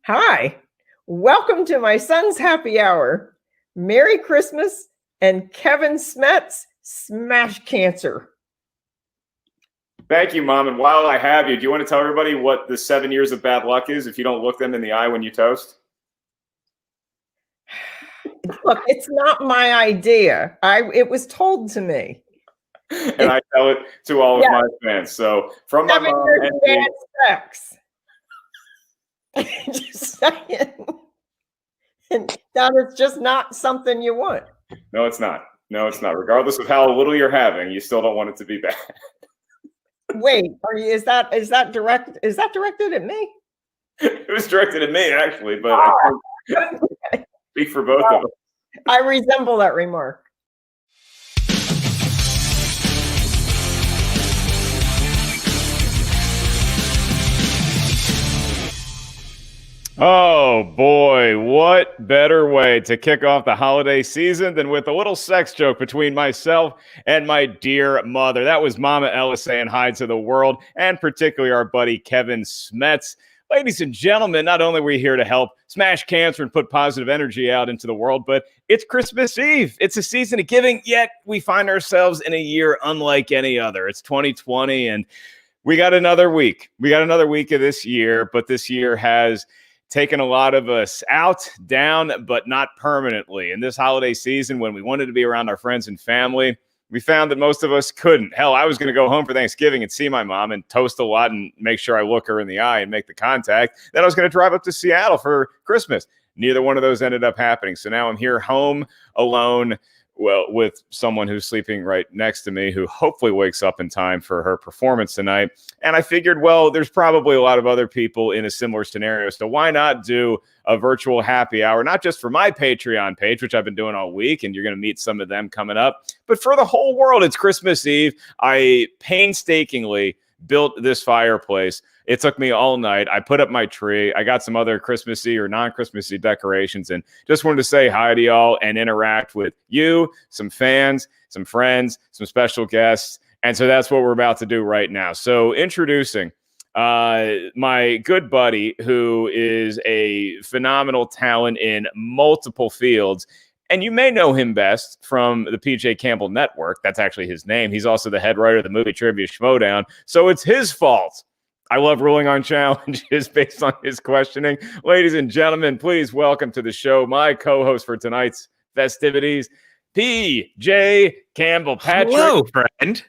Hi, welcome to my son's happy hour. Merry Christmas and Kevin Smets smash cancer. Thank you, Mom. And while I have you, do you want to tell everybody what the 7 years of bad luck is if you don't look them in the eye when you toast? Look, it's not my idea. It was told to me. And I tell it to all of my fans. So from my mom and bad sex. Just saying. And that is just not something you want. No, it's not. No, it's not. Regardless of how little you're having, you still don't want it to be bad. Wait, is that directed at me? It was directed at me, actually, but I can't speak for both of us. I resemble that remark. Oh boy, what better way to kick off the holiday season than with a little sex joke between myself and my dear mother. That was Mama Ella saying hi to the world, and particularly our buddy Kevin Smets. Ladies and gentlemen, not only are we here to help smash cancer and put positive energy out into the world, but it's Christmas Eve. It's a season of giving, yet we find ourselves in a year unlike any other. It's 2020, and we got another week. We got another week of this year, but this year has taken a lot of us out, down, but not permanently. In this holiday season, when we wanted to be around our friends and family, we found that most of us couldn't. Hell, I was going to go home for Thanksgiving and see my mom and toast a lot and make sure I look her in the eye and make the contact. Then I was going to drive up to Seattle for Christmas. Neither one of those ended up happening. So now I'm here home alone, well, with someone who's sleeping right next to me, who hopefully wakes up in time for her performance tonight. And I figured, well, there's probably a lot of other people in a similar scenario. So why not do a virtual happy hour, not just for my Patreon page, which I've been doing all week, and you're going to meet some of them coming up, but for the whole world. It's Christmas Eve. I painstakingly built this fireplace. It took me all night. I put up my tree. I got some other Christmassy or non-Christmassy decorations, and just wanted to say hi to y'all and interact with you, some fans, some friends, some special guests. And so that's what we're about to do right now. So introducing my good buddy, who is a phenomenal talent in multiple fields. And you may know him best from the PJ Campbell Network. That's actually his name. He's also the head writer of the movie Trivia Schmodown. So it's his fault I love ruling on challenges based on his questioning. Ladies and gentlemen, please welcome to the show my co-host for tonight's festivities, PJ Campbell. Patrick. Hello, friend.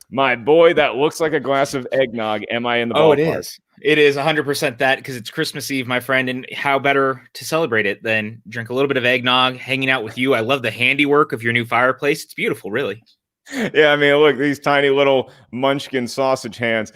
My boy, that looks like a glass of eggnog. Am I in the ballpark? Oh, it is. It is 100% that, because it's Christmas Eve, my friend, and how better to celebrate it than drink a little bit of eggnog, hanging out with you. I love the handiwork of your new fireplace. It's beautiful, really. Yeah, I mean, look, these tiny little munchkin sausage hands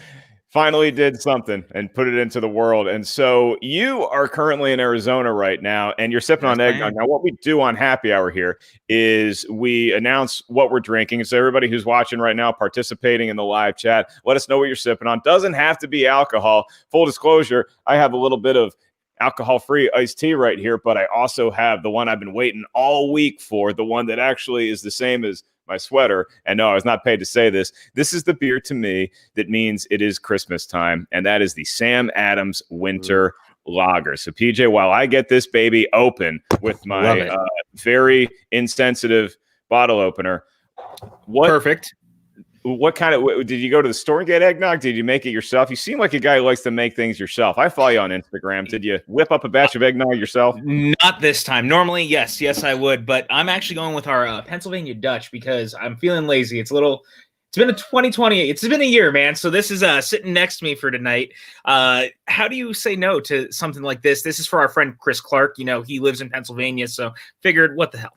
finally did something and put it into the world. And so you are currently in Arizona right now, and you're sipping on eggnog. Now, what we do on Happy Hour here is we announce what we're drinking. And so everybody who's watching right now, participating in the live chat, let us know what you're sipping on. Doesn't have to be alcohol. Full disclosure, I have a little bit of alcohol-free iced tea right here, but I also have the one I've been waiting all week for, the one that actually is the same as my sweater. And no, I was not paid to say this. This is the beer to me that means it is Christmas time, and that is the Sam Adams Winter Lager. So PJ, while I get this baby open with my very insensitive bottle opener, Perfect. What kind of, did you go to the store and get eggnog? Did you make it yourself? You seem like a guy who likes to make things yourself. I follow you on Instagram. Did you whip up a batch of eggnog yourself? Not this time. Normally, yes, I would. But I'm actually going with our Pennsylvania Dutch because I'm feeling lazy. It's been a 2020. It's been a year, man. So this is sitting next to me for tonight. How do you say no to something like this? This is for our friend Chris Clark. You know, he lives in Pennsylvania. So figured, what the hell?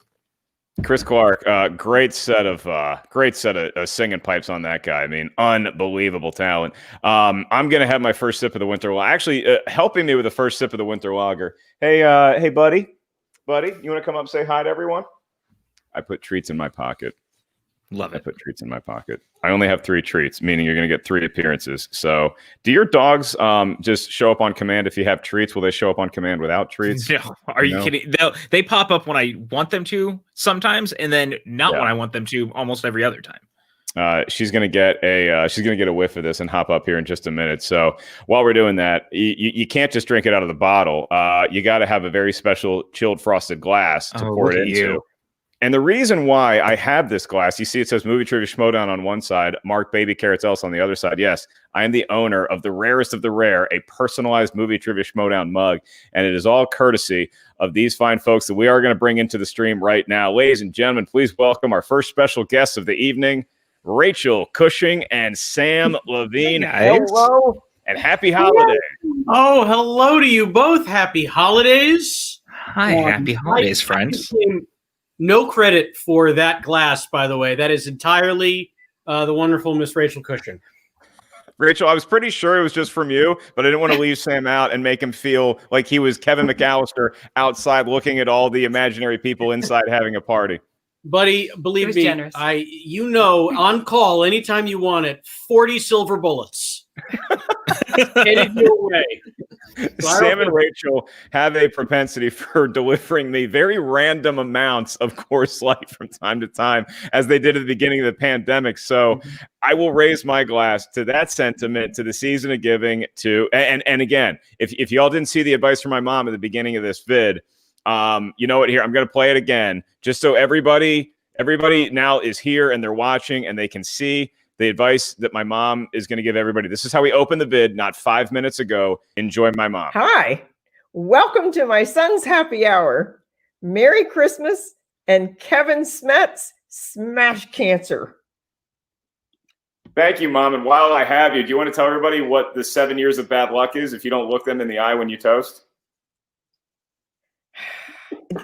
Chris Clark, great set of singing pipes on that guy. I mean, unbelievable talent. I'm gonna have my first sip of the winter lager. Actually, helping me with the first sip of the winter lager. Hey, buddy, you want to come up and say hi to everyone? I put treats in my pocket. Love it. I put treats in my pocket. I only have 3 treats, meaning you're going to get 3 appearances. So do your dogs just show up on command if you have treats? Will they show up on command without treats? No. Are you kidding? They pop up when I want them to sometimes, and then not when I want them to almost every other time. she's gonna get a whiff of this and hop up here in just a minute. So while we're doing that, you can't just drink it out of the bottle. You got to have a very special chilled frosted glass to pour it into. And the reason why I have this glass, you see it says Movie Trivia Schmodown on one side, Mark Baby Carrots Else on the other side. Yes, I am the owner of the rarest of the rare, a personalized Movie Trivia Schmodown mug. And it is all courtesy of these fine folks that we are going to bring into the stream right now. Ladies and gentlemen, please welcome our first special guests of the evening, Rachel Cushing and Sam Levine. Hello. And happy holidays. Oh, hello to you both. Happy holidays. Hi, happy holidays, friends. No credit for that glass, by the way. That is entirely the wonderful Miss Rachel Cushing. Rachel, I was pretty sure it was just from you, but I didn't want to leave Sam out and make him feel like he was Kevin McAllister outside looking at all the imaginary people inside having a party. Buddy, believe me, generous. On call anytime you want it, 40 silver bullets. Headed your way. Sam and Rachel have a propensity for delivering me very random amounts of Coors Light from time to time, as they did at the beginning of the pandemic. So I will raise my glass to that sentiment, to the season of giving, and again, if y'all didn't see the advice from my mom at the beginning of this vid, you know what? Here, I'm going to play it again, just so everybody now is here and they're watching and they can see the advice that my mom is going to give everybody. This is how we opened the vid not 5 minutes ago. Enjoy my mom. Hi, welcome to my son's happy hour. Merry Christmas and Kevin Smets smash cancer. Thank you, Mom. And while I have you, do you want to tell everybody what the 7 years of bad luck is if you don't look them in the eye when you toast?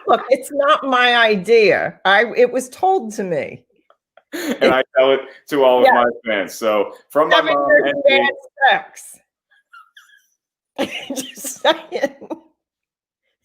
Look, it's not my idea. It was told to me. And I tell it to all of my fans. So from my 7 mom years and of bad sex. Just saying.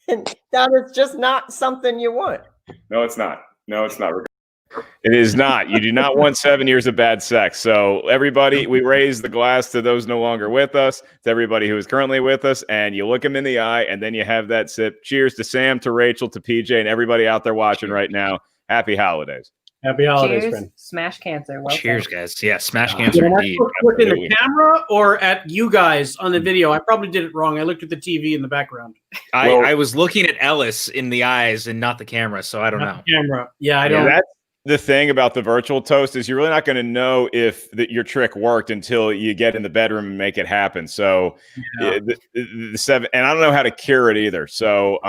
And that is just not something you want. No, it's not. It is not. You do not want 7 years of bad sex. So everybody, we raise the glass to those no longer with us, to everybody who is currently with us, and you look them in the eye, and then you have that sip. Cheers to Sam, to Rachel, to PJ, and everybody out there watching right now. Happy holidays. Happy holidays, Cheers, friend. smash cancer. Well Cheers, said. guys. Yeah, smash cancer Did I indeed. look in Absolutely. the camera or at you guys on the video? I probably did it wrong. I looked at the TV in the background. I was looking at Ellis in the eyes and not the camera, so I don't know. Not the camera. Yeah, I don't. That's the thing about the virtual toast is you're really not going to know if your trick worked until you get in the bedroom and make it happen. So the 7, and I don't know how to cure it either. So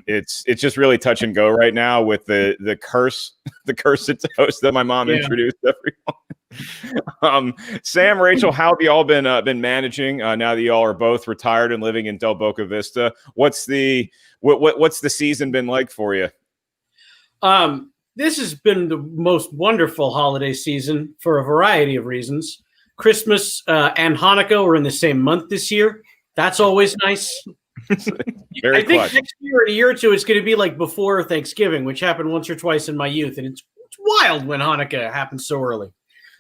it's just really touch and go right now with the curse, the cursed toast that my mom introduced everyone. Sam, Rachel, how have you all been managing now that y'all are both retired and living in Del Boca Vista? What's the season been like for you? This has been the most wonderful holiday season for a variety of reasons. Christmas and Hanukkah were in the same month this year. That's always nice. Very I think clutch. next year, in a year or two, it's going to be like before Thanksgiving, which happened once or twice in my youth. And it's wild when Hanukkah happens so early.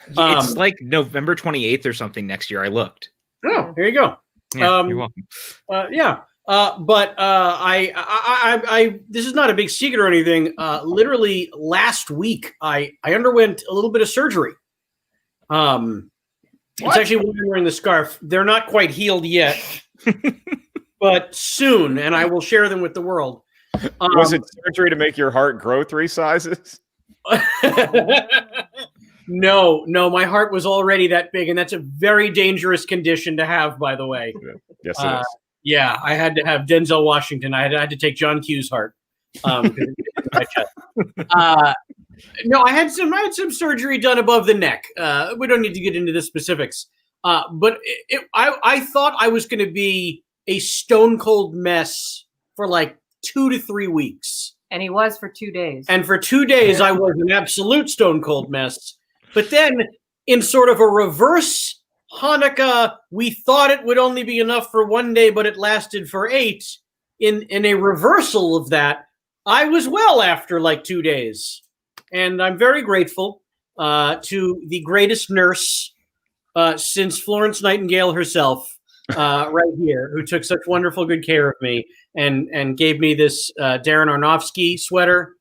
It's like November 28th or something next year. I looked. Oh, here you go. Yeah, you're welcome. But I this is not a big secret or anything. Literally last week, I underwent a little bit of surgery. It's actually why I'm wearing the scarf. They're not quite healed yet, but soon, and I will share them with the world. Was it surgery to make your heart grow 3 sizes? No, my heart was already that big, and that's a very dangerous condition to have, by the way. Yes, it is. Yeah, I had to have Denzel Washington. I had to take John Q's heart. My chest. No, I had some surgery done above the neck. We don't need to get into the specifics. But I thought I was going to be a stone cold mess for like 2 to 3 weeks. And he was for 2 days. And for 2 days, I was an absolute stone cold mess. But then, in sort of a reverse Hanukkah, we thought it would only be enough for 1 day, but it lasted for 8. In a reversal of that, I was well after like 2 days. And I'm very grateful to the greatest nurse since Florence Nightingale herself, right here, who took such wonderful good care of me and gave me this Darren Aronofsky sweater.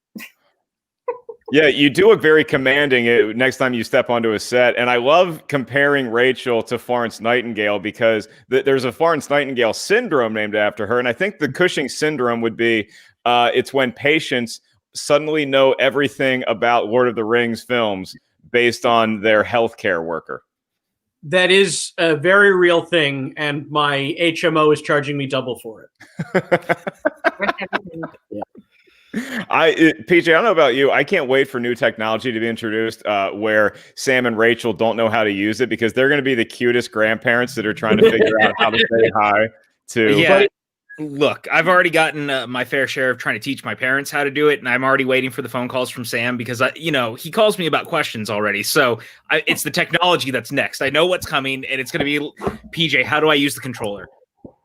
Yeah, you do look very commanding next time you step onto a set. And I love comparing Rachel to Florence Nightingale because there's a Florence Nightingale syndrome named after her. And I think the Cushing syndrome would be it's when patients suddenly know everything about Lord of the Rings films based on their healthcare worker. That is a very real thing, and my HMO is charging me double for it. PJ, I don't know about you. I can't wait for new technology to be introduced where Sam and Rachel don't know how to use it because they're going to be the cutest grandparents that are trying to figure out how to say hi to. Yeah. Look, I've already gotten my fair share of trying to teach my parents how to do it, and I'm already waiting for the phone calls from Sam because he calls me about questions already. So it's the technology that's next. I know what's coming, and it's going to be PJ. How do I use the controller?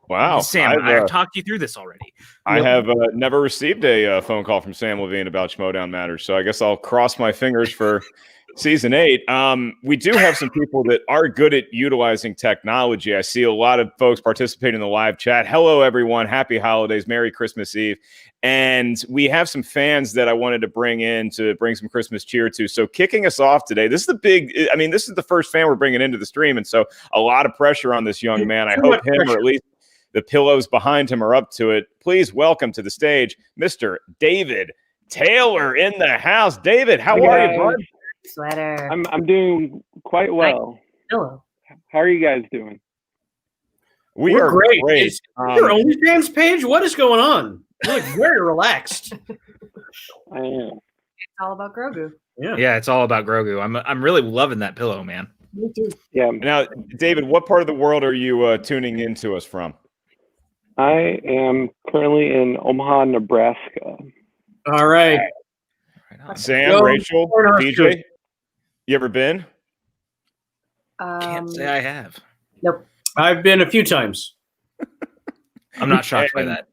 Wow, Sam, I've talked you through this already. I have never received a phone call from Sam Levine about Schmodown Matters, so I guess I'll cross my fingers for season 8. We do have some people that are good at utilizing technology. I see a lot of folks participating in the live chat. Hello, everyone. Happy holidays. Merry Christmas Eve. And we have some fans that I wanted to bring in to bring some Christmas cheer to. So kicking us off today, this is the first fan we're bringing into the stream. And so a lot of pressure on this young man. I hope him, or at least the pillows behind him, are up to it. Please welcome to the stage, Mr. David Taylor in the house. David, how are you, bud? Sweater. I'm doing quite well. Hello. How are you guys doing? We're great. Is your OnlyFans page? What is going on? You look very relaxed. I am. It's all about Grogu. Yeah, it's all about Grogu. I'm really loving that pillow, man. Me too. Yeah. Now, David, what part of the world are you tuning into us from? I am currently in Omaha, Nebraska. All right. Right on. Sam, Rachel, PJ, you ever been? Can't say I have. Nope. I've been a few times. I'm not shocked by that.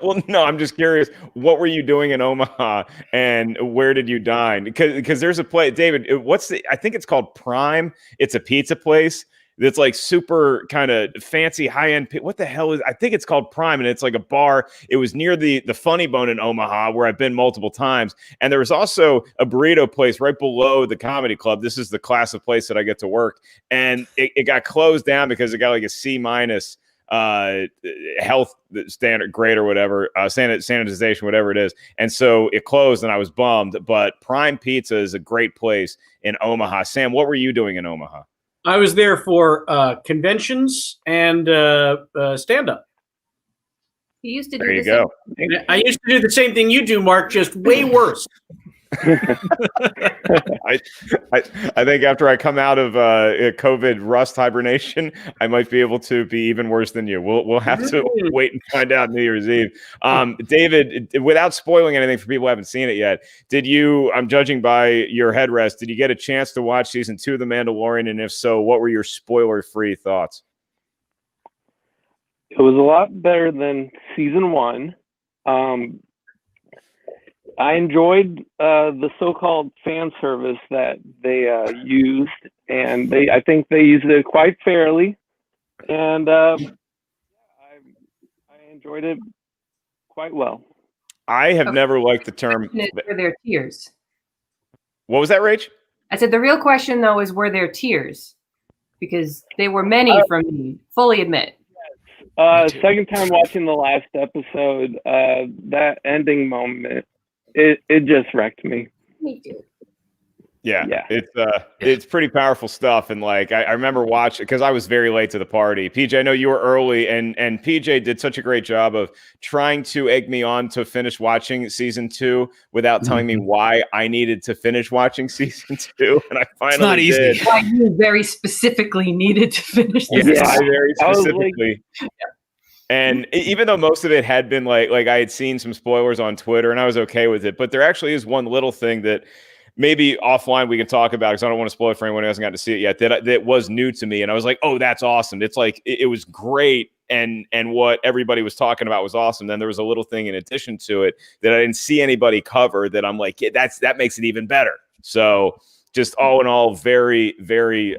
Well, no, I'm just curious. What were you doing in Omaha, and where did you dine? Because there's a place, David. I think it's called Prime. It's a pizza place that's like super kind of fancy, high end. What the hell is? I think it's called Prime, and it's like a bar. It was near the Funny Bone in Omaha, where I've been multiple times. And there was also a burrito place right below the comedy club. This is the class of place that I get to work, and it got closed down because it got like a C- health standard grade or whatever, sanitization, whatever it is. And so it closed and I was bummed, but Prime Pizza is a great place in Omaha. Sam, what were you doing in Omaha? I was there for conventions and stand-up. He used to do There you the go. I used to do the same thing you do, Mark, just way worse. I think after I come out of COVID rust hibernation, I might be able to be even worse than you. We'll have to wait and find out New Year's Eve. David, without spoiling anything for people who haven't seen it yet, I'm judging by your headrest, did you get a chance to watch season 2 of The Mandalorian? And if so, what were your spoiler-free thoughts? It was a lot better than season 1. I enjoyed the so-called fan service that they used, and I think they used it quite fairly, and I enjoyed it quite well. I have never liked the term. Were there tears? What was that, Rach? I said the real question though is were there tears? Because they were many from me. Fully admit. Second time watching the last episode, that ending moment. It just wrecked me. Me too. Yeah. It's pretty powerful stuff. And like I remember watching, because I was very late to the party. PJ, I know you were early, and PJ did such a great job of trying to egg me on to finish watching season 2 without telling me why I needed to finish watching season 2. And I finally did. Why you very specifically needed to finish this. Yeah, I very specifically. And even though most of it had been like I had seen some spoilers on Twitter and I was okay with it, but there actually is one little thing that maybe offline we can talk about, because I don't want to spoil it for anyone who hasn't gotten to see it yet, that was new to me. And I was like, oh, that's awesome. It's like, it was great. And what everybody was talking about was awesome. Then there was a little thing in addition to it that I didn't see anybody cover that I'm like, yeah, that makes it even better. So just all in all, very, very,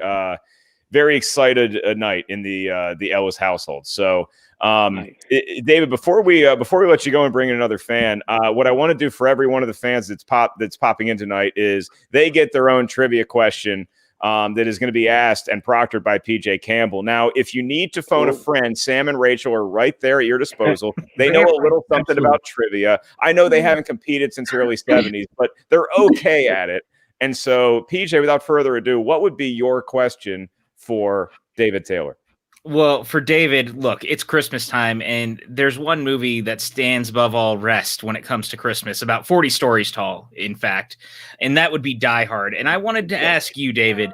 very excited night in the Ellis household. So, Nice. David, before we let you go and bring in another fan, what I want to do for every one of the fans that's popping in tonight is they get their own trivia question that is going to be asked and proctored by PJ Campbell. Now, if you need to phone a friend, Sam and Rachel are right there at your disposal. They know a little something about trivia. I know they haven't competed since the early 70s, but they're okay at it. And so, PJ, without further ado, what would be your question for David Taylor? Well, for David, look, it's Christmas time, and there's one movie that stands above all rest when it comes to Christmas, about 40 stories tall, in fact, and that would be Die Hard. And I wanted to ask you, David,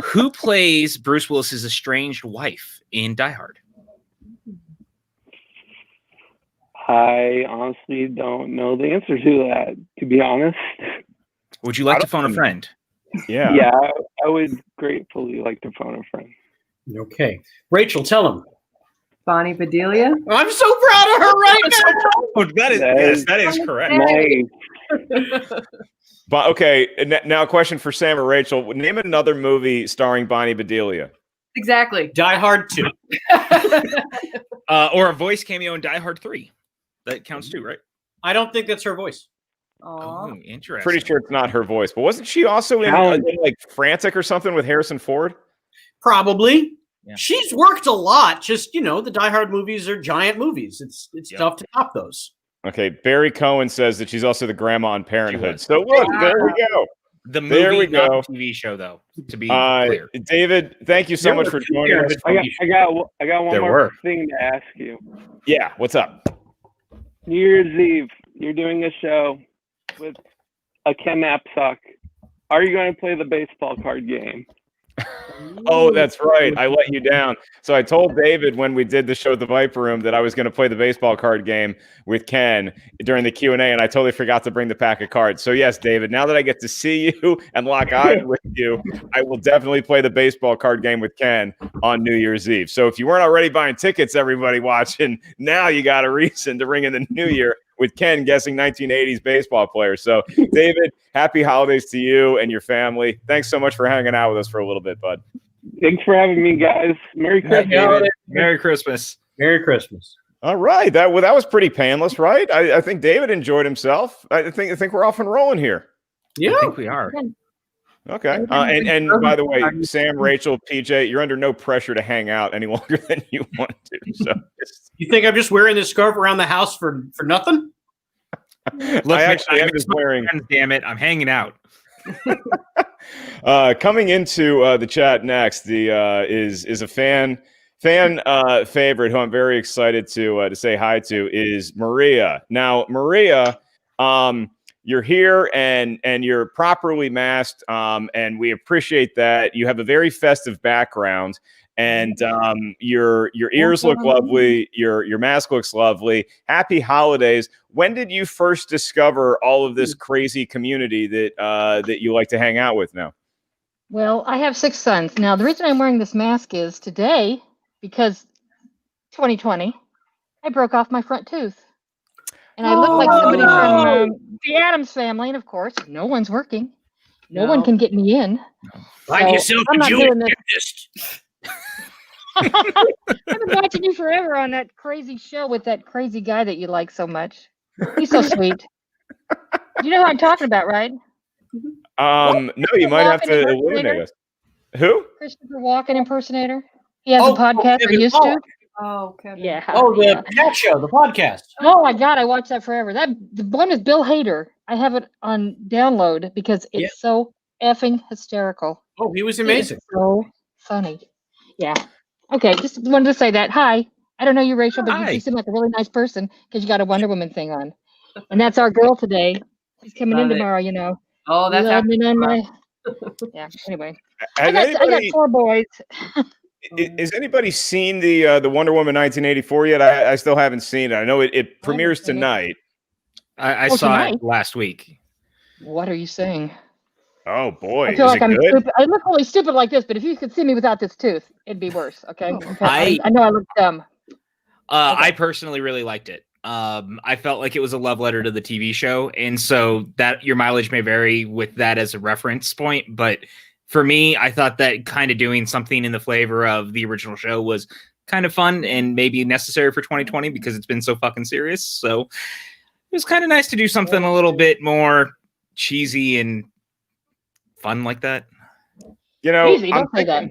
who plays Bruce Willis's estranged wife in Die Hard? I honestly don't know the answer to that, to be honest. Would you like to phone a friend? Yeah. Yeah, I would gratefully like to phone a friend. Okay. Rachel, tell him. Bonnie Bedelia. I'm so proud of her right now. Oh, that is correct. Nice. But okay, now a question for Sam or Rachel. Name another movie starring Bonnie Bedelia. Exactly. Die Hard 2. Or a voice cameo in Die Hard 3. That counts too, right? I don't think that's her voice. Oh, interesting. Pretty sure it's not her voice, but wasn't she also in like Frantic or something with Harrison Ford? Probably. Yeah. She's worked a lot. Just, the Die Hard movies are giant movies. It's tough to top those. Okay, Barry Cohen says that she's also the grandma on Parenthood. So look, there we go. The movie, there we not go. the TV show, though. To be clear, David, thank you so much for joining us. I got one more thing to ask you. Yeah, what's up? New Year's Eve, you're doing a show with a Ken Knapsack. Are you going to play the baseball card game? Oh, that's right. I let you down. So I told David when we did the show at the Viper Room that I was going to play the baseball card game with Ken during the Q&A, and I totally forgot to bring the pack of cards. So yes, David, now that I get to see you and lock eyes with you, I will definitely play the baseball card game with Ken on New Year's Eve. So if you weren't already buying tickets, everybody watching, now you got a reason to ring in the new year with Ken guessing 1980s baseball players. So, David, happy holidays to you and your family. Thanks so much for hanging out with us for a little bit, bud. Thanks for having me, guys. Merry Christmas. Merry Christmas. Merry Christmas. All right. That was pretty painless, right? I think David enjoyed himself. I think we're off and rolling here. Yeah. I think we are. Okay. And by the way, Sam, Rachel, PJ, you're under no pressure to hang out any longer than you want to. So you think I'm just wearing this scarf around the house for nothing? Look, I actually am just wearing. Damn it, I'm hanging out. Coming into the chat next, is a fan favorite who I'm very excited to say hi to is Maria. Now, Maria, you're here and you're properly masked, and we appreciate that. You have a very festive background, and your ears look lovely. Your mask looks lovely. Happy holidays. When did you first discover all of this crazy community that you like to hang out with now? Well, I have 6 sons. Now, the reason I'm wearing this mask is today, because 2020, I broke off my front tooth. And I look like somebody from the Addams Family. And of course, no one's working. No one can get me in. Find yourself a Jewish dentist. I've been watching you forever on that crazy show with that crazy guy that you like so much. He's so sweet. You know who I'm talking about, right? No, you might have to eliminate us. Who? Christopher Walken impersonator. He has a podcast. I used to. Oh, Kevin. Yeah. Oh, the cat show, the podcast. Oh my God, I watched that forever. The one is Bill Hader. I have it on download because it's so effing hysterical. Oh, he was amazing. It's so funny. Yeah. Okay, just wanted to say that. Hi. I don't know you, Rachel, but you seem like a really nice person because you got a Wonder Woman thing on. And that's our girl today. She's coming in tomorrow, you know. Oh, that's happening on my. Yeah. Anyway, I got 4 boys. Has anybody seen the Wonder Woman 1984 yet? I still haven't seen it. I know it premieres tonight. I saw it last week. What are you saying? Oh boy, I feel like I'm stupid. I look really stupid like this, but if you could see me without this tooth, it'd be worse. Okay. I know I look dumb. I personally really liked it. I felt like it was a love letter to the TV show, and so that your mileage may vary with that as a reference point, but for me, I thought that kind of doing something in the flavor of the original show was kind of fun and maybe necessary for 2020 because it's been so fucking serious. So it was kind of nice to do something a little bit more cheesy and fun like that. You know, Easy, don't say that.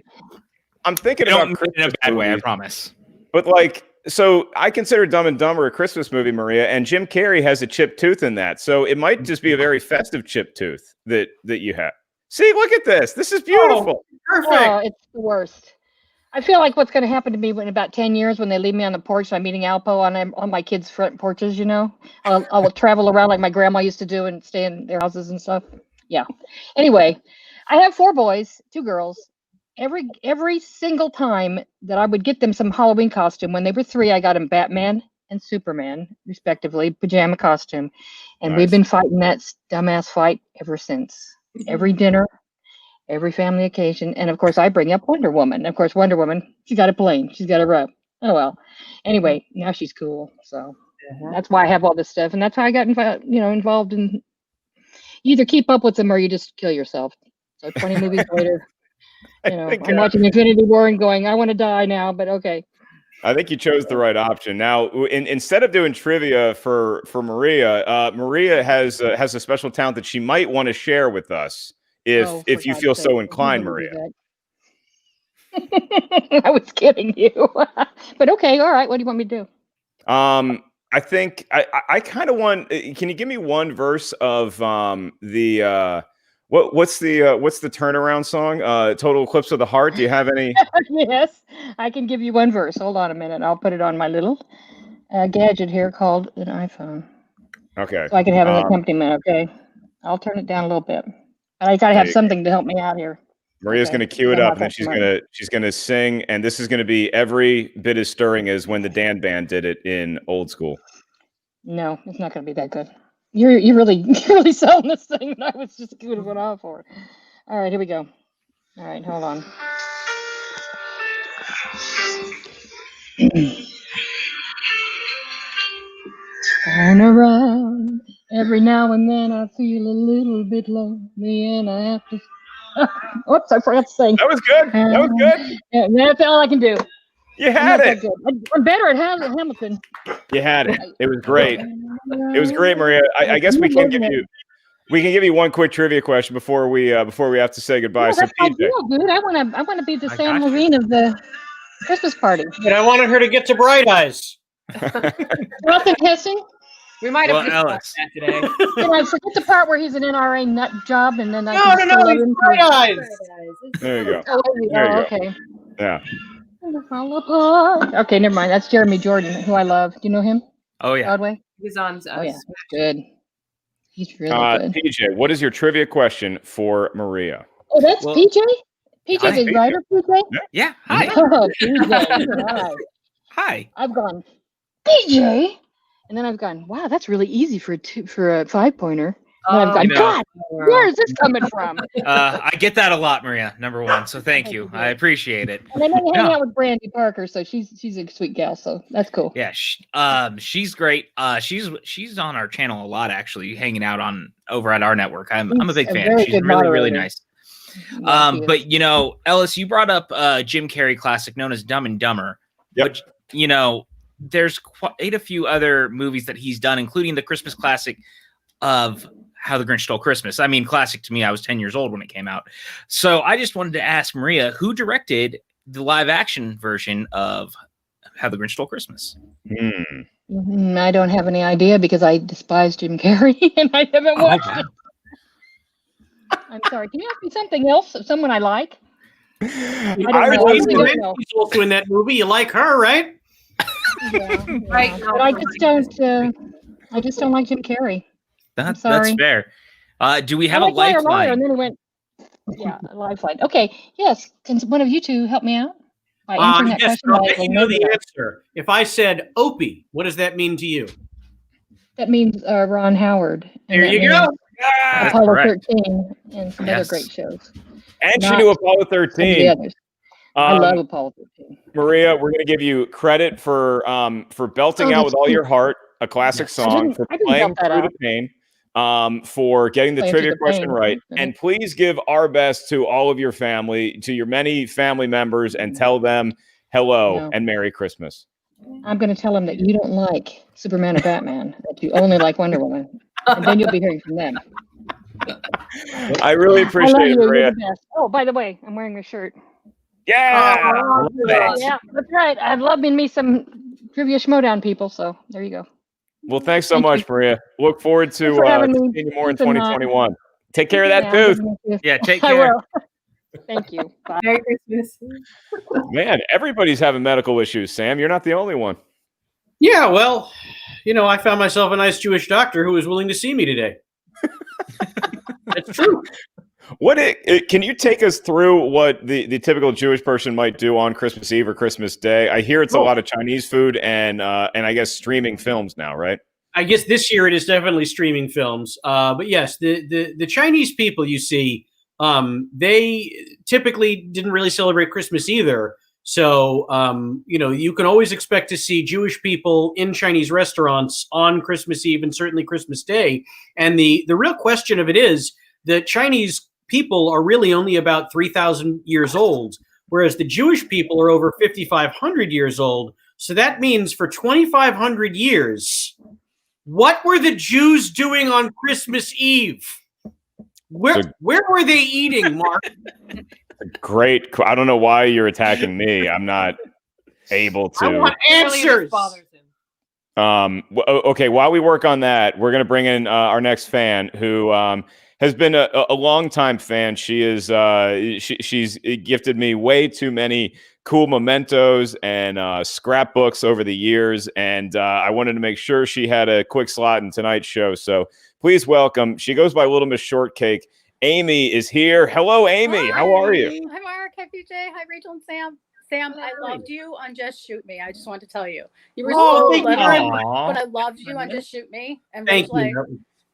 I'm thinking I don't about mean it in a Christmas bad way, I movies, promise. but like, so I consider Dumb and Dumber a Christmas movie, Maria, and Jim Carrey has a chipped tooth in that. So it might just be a very festive chipped tooth that you have. See, look at this. This is beautiful. Perfect. Oh, it's the worst. I feel like what's going to happen to me in about 10 years when they leave me on the porch and I'm eating Alpo on my kids' front porches, you know? I'll travel around like my grandma used to do and stay in their houses and stuff. Yeah. Anyway, I have 4 boys, 2 girls. Every single time that I would get them some Halloween costume, when they were 3, I got them Batman and Superman, respectively, pajama costume. And we've Nice. been fighting that dumbass fight ever since. Every dinner, every family occasion. And of course, I bring up Wonder Woman. Of course, Wonder Woman, she's got a plane, she's got a rope. Oh, well. Anyway, now she's cool. So that's why I have all this stuff. And that's how I got involved in. You either keep up with them or you just kill yourself. So 20 movies later, I'm watching Infinity War and going, I want to die now, but okay. I think you chose the right option. Now, instead of doing trivia for Maria, Maria has a special talent that she might want to share with us if you feel so inclined, Maria. I was kidding you, but okay, all right. What do you want me to do? I think I kind of want. Can you give me one verse of the what's the turnaround song? Total Eclipse of the Heart. Do you have any? Yes, I can give you one verse. Hold on a minute. I'll put it on my little gadget here called an iPhone. Okay. So I can have an accompaniment. Okay, I'll turn it down a little bit. I gotta have something to help me out here. Maria's going to cue it up, and then she's gonna sing, and this is going to be every bit as stirring as when the Dan Band did it in Old School. No, it's not going to be that good. You're really selling this thing, and I was just giving it off for. All right, here we go. All right, hold on. Turn around. Every now and then I feel a little bit lonely, and I have to. Oops, I forgot to sing. That was good. That was good. Yeah, that's all I can do. You had it. I'm better at Hamilton. You had it. It was great. It was great, Maria. I guess we can give you one quick trivia question before we have to say goodbye. That's my deal, dude. I want to be the Sam Levine of the Christmas party. And I wanted her to get to Bright Eyes. Nothing testing. We might have Alex. that today. Can I forget the part where he's an NRA nut job and then No, he's Bright Eyes. There you go. Okay. Yeah. Okay, never mind. That's Jeremy Jordan, who I love. Do you know him? Oh yeah. Broadway. He's on. Oh yeah, good. He's really good. PJ, what is your trivia question for Maria? Oh, that's PJ. PJ, Hi, the writer, PJ. Yeah. Hi. Oh, PJ. Hi. Hi. I've gone PJ, and then I've gone. Wow, that's really easy for a 5-pointer. And I've gone, God, where is this coming from? I get that a lot, Maria. Number one. So thank you. I appreciate it. And I know you hang out with Brandy Parker, so she's a sweet gal. So that's cool. Yeah, she's great. She's on our channel a lot, actually, hanging out over at our network. I'm a big fan. She's really nice. But Ellis, you brought up Jim Carrey classic known as Dumb and Dumber. Yep. But there's quite a few other movies that he's done, including the Christmas classic of How the Grinch Stole Christmas. I mean, classic to me. I was 10 years old when it came out. So I just wanted to ask Maria, who directed the live action version of How the Grinch Stole Christmas? I don't have any idea because I despise Jim Carrey and I haven't watched it. I'm sorry. Can you ask me something else? Someone I like? I don't know. She's also in that movie. You like her, right? Yeah. Right. But I just don't like Jim Carrey. That's fair. Do we have a lifeline? lifeline? And then he went, a lifeline. Okay. Yes. Can one of you two help me out? Yes, I know the answer. If I said Opie, what does that mean to you? That means Ron Howard. There you go. Apollo 13 and some other great shows. And she knew Apollo 13. I love Apollo 13. Maria, we're going to give you credit for belting out with all your heart a classic song, for playing through the pain. for getting the Answer trivia the question pain. right. Mhm. And please give our best to all of your family, to your many family members, and tell them hello No. and Merry Christmas. I'm going to tell them that you don't like Superman and Batman, that you only like Wonder Woman, and then you'll be hearing from them. I really I love appreciate it, you. You're Maria. the best. Oh, by the way, I'm wearing a shirt. Yeah. Oh, Love it. Yeah, that's right. I've loved me some Trivia Schmodown people, so there you go. Well, thanks so Thank much, you. Maria. Look forward to Thanks for having me. seeing you more in Keep in mind. 2021. Take care of that Yeah, tooth. I'm gonna miss you. Yeah, take I care. will. Thank you. Bye. Merry Christmas. Man, everybody's having medical issues, Sam. You're not the only one. Yeah, well, I found myself a nice Jewish doctor who was willing to see me today. That's true. Can you take us through what the typical Jewish person might do on Christmas Eve or Christmas Day? I hear it's a lot of Chinese food and I guess streaming films now, right? I guess this year it is definitely streaming films. But yes, the Chinese people you see, they typically didn't really celebrate Christmas either. So, you can always expect to see Jewish people in Chinese restaurants on Christmas Eve and certainly Christmas Day. And the real question of it is that Chinese people are really only about 3,000 years old, whereas the Jewish people are over 5,500 years old. So that means for 2,500 years, what were the Jews doing on Christmas Eve? Where were they eating, Mark? Great. I don't know why you're attacking me. I'm not able to. I want answers. Okay, while we work on that, we're going to bring in our next fan who has been a longtime fan. She is she's gifted me way too many cool mementos and scrapbooks over the years, and I wanted to make sure she had a quick slot in tonight's show. So please welcome. She goes by Little Miss Shortcake. Amy is here. Hello, Amy. Hi. How are you? Hi, Mark. Hi, PJ. Hi, Rachel and Sam. Sam, I loved you on Just Shoot Me. I just want to tell you. You were so thank you little, very much. but I loved you on Just Shoot Me. And Thank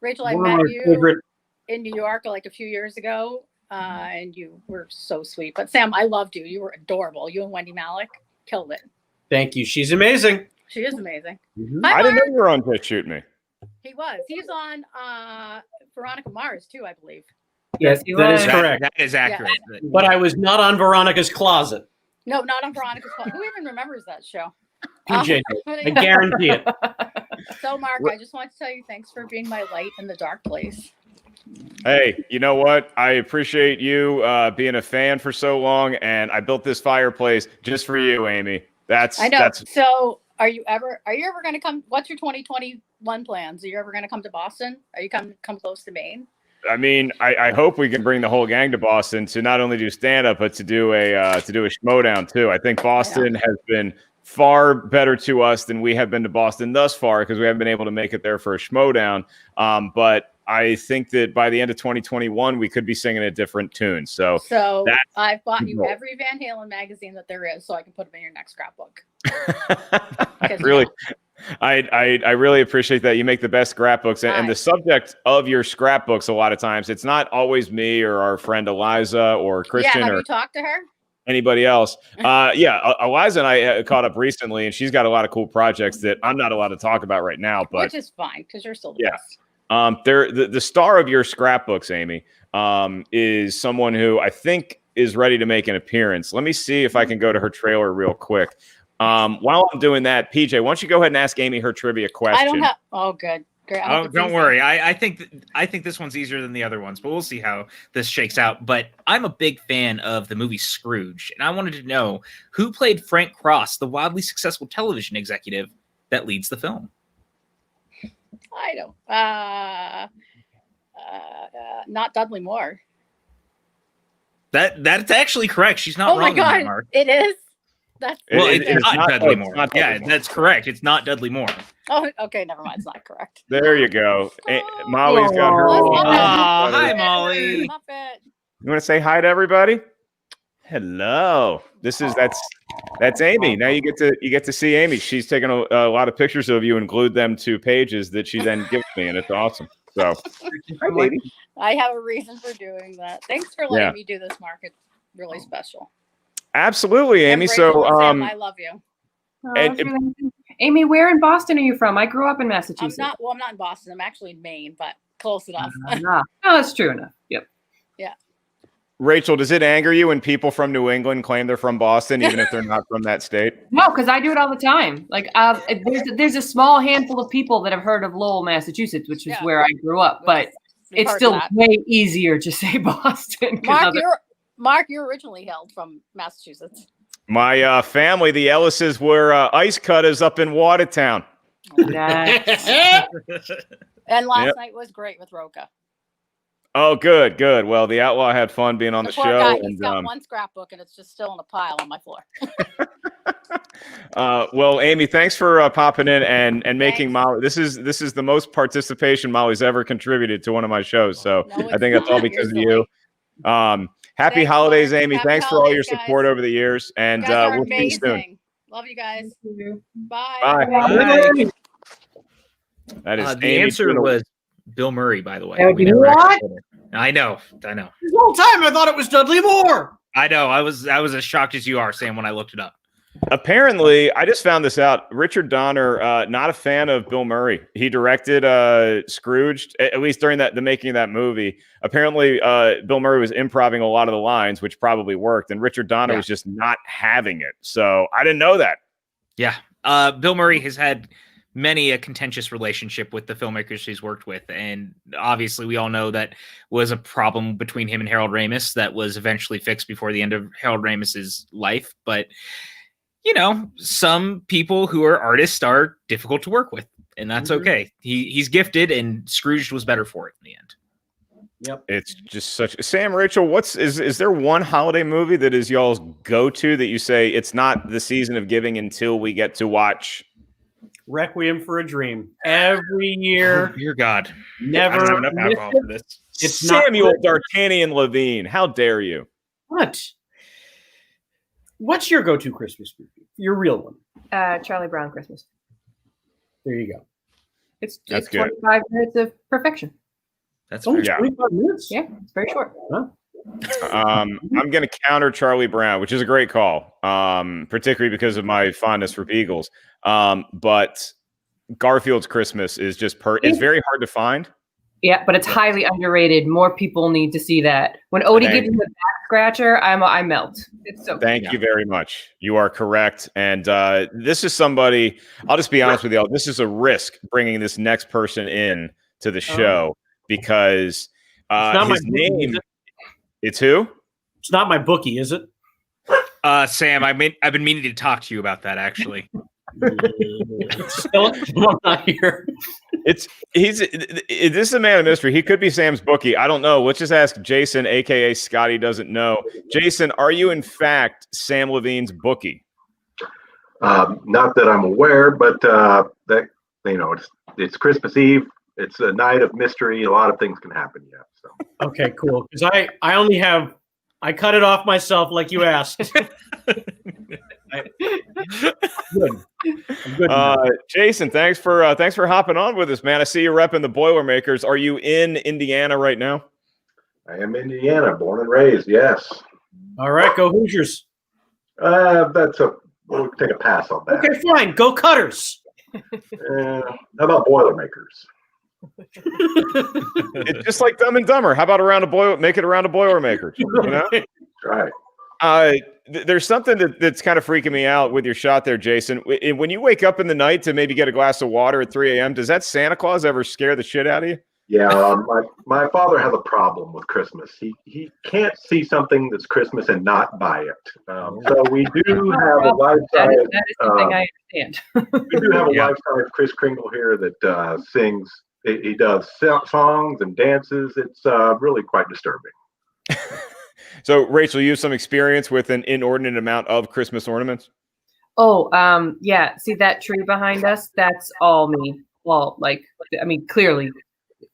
Rachel, I One of met our you favorite- in New York like a few years ago, and you were so sweet. But Sam, I loved you. You were adorable. You and Wendy Malick killed it. Thank you. She's amazing. She is amazing. Mhm. Hi, I didn't know Mark. you were on Just Shoot Me. He was. He's on Veronica Mars too, I believe. Yes, he That was. is correct. That is accurate. But I was not on Veronica's Closet. No, not on Veronica's Closet. Who even remembers that show? PJ, But I guarantee it. So, Mark, I just want to tell you thanks for being my light in the dark place. Hey, you know what? I appreciate you being a fan for so long, and I built this fireplace just for you, Amy. I know. So, are you ever going to come? What's your 2021 plans? Are you ever going to come to Boston? Are you come close to Maine? I mean, I hope we can bring the whole gang to Boston to not only do stand up, but to do a schmodown too. I think Boston has been far better to us than we have been to Boston thus far because we haven't been able to make it there for a schmodown. But I think that by the end of 2021, we could be singing a different tune. So I've bought you every Van Halen magazine that there is, so I can put them in your next scrapbook. Really, I really appreciate that. You make the best scrapbooks, and the subject of your scrapbooks, a lot of times, it's not always me or our friend Eliza or Christian have or you talked to her? Anybody else. Eliza and I caught up recently, and she's got a lot of cool projects that I'm not allowed to talk about right now. But which is fine because you're still the best. The star of your scrapbooks, Amy, is someone who I think is ready to make an appearance. Let me see if I can go to her trailer real quick. While I'm doing that, PJ, why don't you go ahead and ask Amy her trivia question? I don't have. Oh, good. Great. Oh, don't worry. I think this one's easier than the other ones, but we'll see how this shakes out. But I'm a big fan of the movie Scrooge, and I wanted to know who played Frank Cross, the wildly successful television executive that leads the film. I don't. Not Dudley Moore. That's actually correct. She's not Oh wrong. my God, in that, Mark. it is. That's it's not Dudley it's Moore. not Dudley Moore. That's correct. It's not Dudley Moore. Oh, okay. Never mind. It's not correct. There you go. Molly's got her. Hi, Molly. You want to say hi to everybody? Hello. That's Amy. Now you get to see Amy. She's taken a lot of pictures of you and glued them to pages that she then gives me, and it's awesome. So, hi, baby. I have a reason for doing that. Thanks for letting me do this, Mark. It's really special. Absolutely, Amy. So, Sam, I love you. Amy, where in Boston are you from? I grew up in Massachusetts. I'm not in Boston. I'm actually in Maine, but close enough. No, that's true enough. Yep. Rachel, does it anger you when people from New England claim they're from Boston, even if they're not from that state? No, because I do it all the time. Like, there's a small handful of people that have heard of Lowell, Massachusetts, which is where I grew up, but We've it's heard still that. way easier to say Boston. 'cause Mark, you're originally hailed from Massachusetts. My family, the Ellises, were ice cutters up in Watertown. Nice. And last night was great with Roca. Oh, good. Well, the Outlaw had fun being on the Poor show. guy, And he's got one scrapbook and it's just still in a pile on my floor. well, Amy, thanks for popping in and making Molly. This is the most participation Molly's ever contributed to one of my shows. So I think that's all because of you. Happy holidays, Amy. Happy thanks for all your holidays, support guys. over the years, and You guys are we'll see you soon. amazing. Love you guys. Bye. Bye. That is the Amy answer doing a- was Bill Murray, by the way. That would We be never what? actually said it. I know. This whole time I thought it was Dudley Moore. I know. I was as shocked as you are, Sam, when I looked it up. Apparently, I just found this out. Richard Donner, not a fan of Bill Murray. He directed Scrooge, at least during the making of that movie. Apparently, Bill Murray was improvising a lot of the lines, which probably worked, and Richard Donner was just not having it. So I didn't know that. Yeah. Bill Murray has had many a contentious relationship with the filmmakers he's worked with. And obviously we all know that was a problem between him and Harold Ramis that was eventually fixed before the end of Harold Ramis's life. But, you know, some people who are artists are difficult to work with, and that's okay. He's gifted, and Scrooge was better for it in the end. Yep. It's just such Sam, Rachel, is there one holiday movie that is y'all's go-to that you say it's not the season of giving until we get to watch Requiem for a Dream every year? Dear God, Never I don't have enough miss alcohol it. for this. It's not Samuel good. D'Artagnan Levine? How dare you? What's your go-to Christmas movie? Your real one. Charlie Brown Christmas. There you go. It's That's good. 25 minutes of perfection. That's Only Yeah. 25 minutes? Yeah, it's very short. Huh? I'm going to counter Charlie Brown, which is a great call, particularly because of my fondness for Beagles. But Garfield's Christmas is just it's very hard to find. Yeah, but it's highly underrated. More people need to see that. When Odie gives him the back scratcher, I melt. It's so Thank you very much. You are correct. And this is somebody, I'll just be honest with y'all. This is a risk bringing this next person in to the show because not his my bookie, name. is it? It's who? It's not my bookie, is it? Sam, I've been meaning to talk to you about that, actually. Still, I'm not here. This is a man of mystery. He could be Sam's bookie. I don't know. Let's just ask Jason, aka Scotty doesn't know. Jason, are you in fact Sam Levine's bookie? Not that I'm aware, but that it's Christmas Eve. It's a night of mystery. A lot of things can happen yet. So Okay, cool. Because I cut it off myself like you asked. Good. I'm good. Jason, thanks for hopping on with us, man. I see you repping the Boilermakers. Are you in Indiana right now? I am Indiana, born and raised. Yes. All right, go Hoosiers. We'll take a pass on that. Okay, fine. Go Cutters. How about Boilermakers? It's just like Dumb and Dumber. How about make it around a Boilermakers? You know? That's right. There's something that's kind of freaking me out with your shot there, Jason. When you wake up in the night to maybe get a glass of water at 3 a.m., does that Santa Claus ever scare the shit out of you? Yeah, my father has a problem with Christmas. He can't see something that's Christmas and not buy it. So we do have a life-size. That is something I understand. We do have a life-size Kris Kringle here that sings. He does songs and dances. It's really quite disturbing. So, Rachel, you have some experience with an inordinate amount of Christmas ornaments? Oh, yeah. See that tree behind us? That's all me. Well, clearly,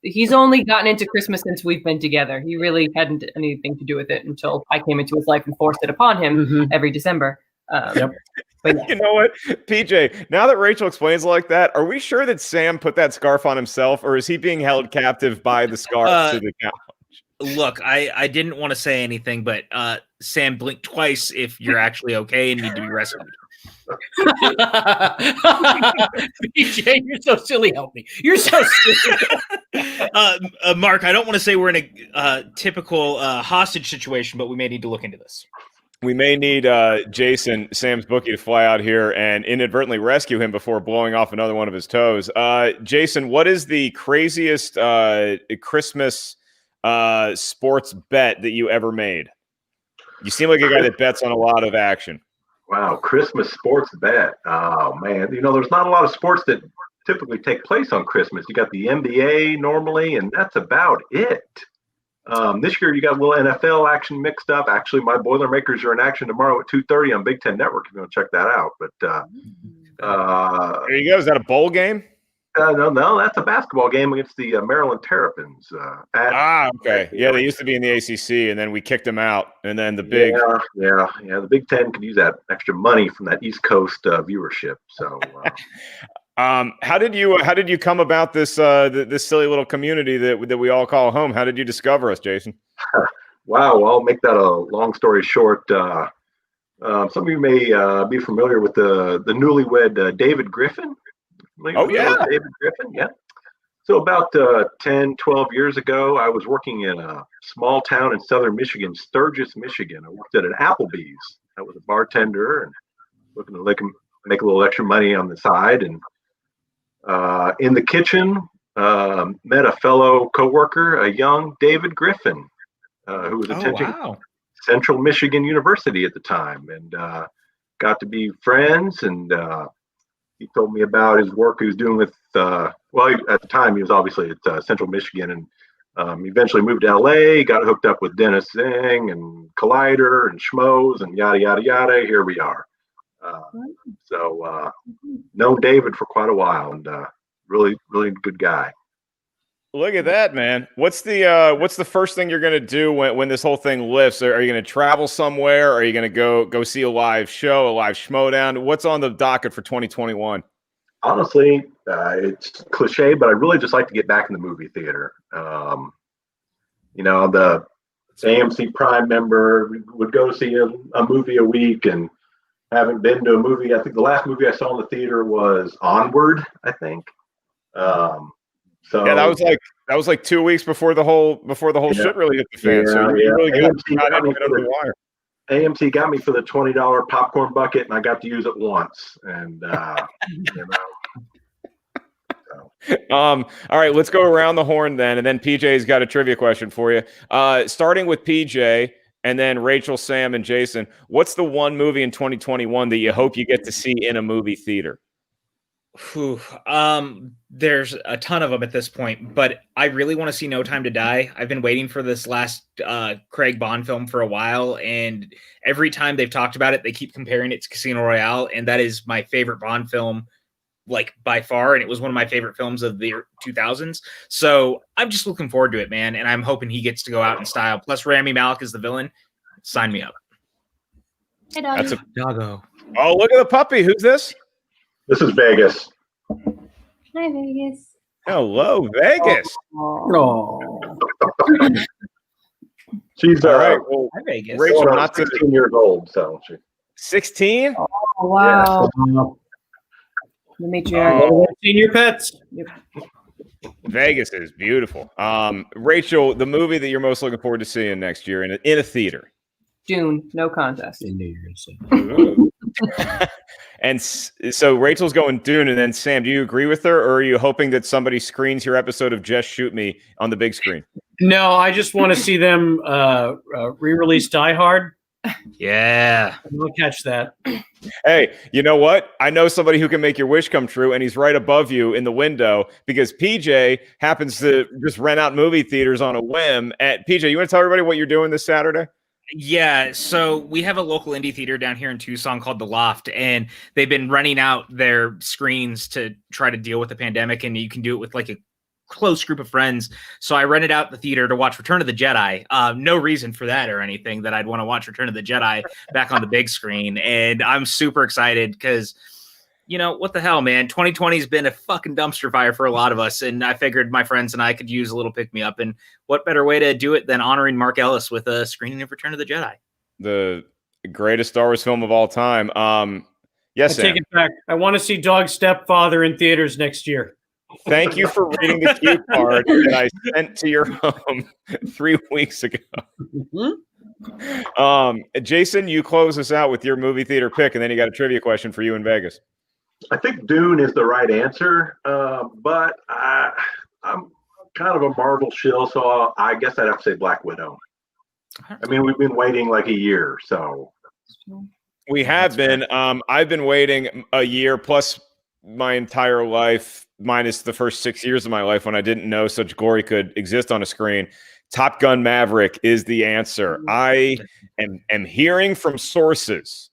he's only gotten into Christmas since we've been together. He really hadn't anything to do with it until I came into his life and forced it upon him every December. But yeah. You know what, PJ, now that Rachel explains it like that, are we sure that Sam put that scarf on himself, or is he being held captive by the scarf to the couch? Look, I didn't want to say anything, but Sam, blink twice if you're actually okay and need to be rescued. BJ, you're so silly. Help me. You're so silly. Mark, I don't want to say we're in a typical hostage situation, but we may need to look into this. We may need Jason, Sam's bookie, to fly out here and inadvertently rescue him before blowing off another one of his toes. Jason, what is the craziest Christmas sports bet that you ever made? You seem like a guy that bets on a lot of action. Wow, Christmas sports bet. Oh, man. There's not a lot of sports that typically take place on Christmas. You got the NBA normally, and that's about it. This year, you got a little NFL action mixed up. Actually, my Boilermakers are in action tomorrow at 2:30 on Big Ten Network. If you want to check that out. But there you go. Is that a bowl game? No, that's a basketball game against the Maryland Terrapins. Okay. Yeah, they used to be in the ACC, and then we kicked them out. And then the big, yeah. The Big Ten could use that extra money from that East Coast viewership. So, how did you come about this this silly little community that we all call home? How did you discover us, Jason? Wow. Well, I'll make that a long story short. Some of you may be familiar with the newlywed David Griffin. Oh, yeah. David Griffin, yeah. So about 10, 12 years ago, I was working in a small town in southern Michigan, Sturgis, Michigan. I worked at an Applebee's. I was a bartender and looking to make a little extra money on the side. And in the kitchen, met a fellow coworker, a young David Griffin, who was attending Central Michigan University at the time, and got to be friends. And he told me about his work he was doing with, at the time he was obviously at Central Michigan, and eventually moved to LA, got hooked up with Dennis Singh and Collider and Schmoes and yada, yada, yada. Here we are. Known David for quite a while, and really, really good guy. Look at that, man. What's the first thing you're going to do when this whole thing lifts? Are you going to travel somewhere? Are you going to go see a live show, a live schmodown? What's on the docket for 2021? Honestly, it's cliche, but I really just like to get back in the movie theater. The AMC Prime member would go see a movie a week, and haven't been to a movie. I think the last movie I saw in the theater was Onward, I think. Yeah, that was like 2 weeks before the whole shit really hit the fan. So you really got under the wire. AMC got me for the $20 popcorn bucket, and I got to use it once. And all right, let's go around the horn then, and then PJ's got a trivia question for you. Starting with PJ, and then Rachel, Sam, and Jason. What's the one movie in 2021 that you hope you get to see in a movie theater? There's a ton of them at this point, but I really want to see No Time to Die. I've been waiting for this last Craig Bond film for a while, and every time they've talked about it, they keep comparing it to Casino Royale, and that is my favorite Bond film, like by far, and it was one of my favorite films of the 2000s. So I'm just looking forward to it, man, and I'm hoping he gets to go out in style. Plus, Rami Malek is the villain. Sign me up. Hey, doggy. That's a doggo. Oh, look at the puppy. Who's this? This is Vegas. Hi, Vegas. Hello, Vegas. Oh. She's all right. Well, Hi, Vegas. Rachel, not 16 years old, so 16. Oh, wow. Yeah. The matriarch. Senior pets. Vegas is beautiful. Rachel, the movie that you're most looking forward to seeing next year in a theater. June, no contest. And so Rachel's going Dune, and then Sam, do you agree with her, or are you hoping that somebody screens your episode of Just Shoot Me on the big screen? No, I just want to see them re-release Die Hard. Yeah. We'll catch that. Hey, you know what? I know somebody who can make your wish come true, and he's right above you in the window because PJ happens to just rent out movie theaters on a whim. PJ, you want to tell everybody what you're doing this Saturday? Yeah, so we have a local indie theater down here in Tucson called The Loft, and they've been running out their screens to try to deal with the pandemic, and you can do it with like a close group of friends. So I rented out the theater to watch Return of the Jedi. No reason for that or anything that I'd want to watch Return of the Jedi back on the big screen, and I'm super excited because what the hell, man? 2020 has been a fucking dumpster fire for a lot of us, and I figured my friends and I could use a little pick-me-up, and what better way to do it than honoring Mark Ellis with a screening of Return of the Jedi? The greatest Star Wars film of all time. Yes, I take Sam. it back. I want to see Dog Stepfather in theaters next year. Thank you for reading the cue card that I sent to your home 3 weeks ago. Jason, you close us out with your movie theater pick, and then you got a trivia question for you in Vegas. I think Dune is the right answer, but I'm kind of a Marvel shill, so I guess I'd have to say Black Widow. I mean, we've been waiting like a year, so. We have been. I've been waiting a year plus my entire life, minus the first 6 years of my life when I didn't know such glory could exist on a screen. Top Gun Maverick is the answer. I am hearing from sources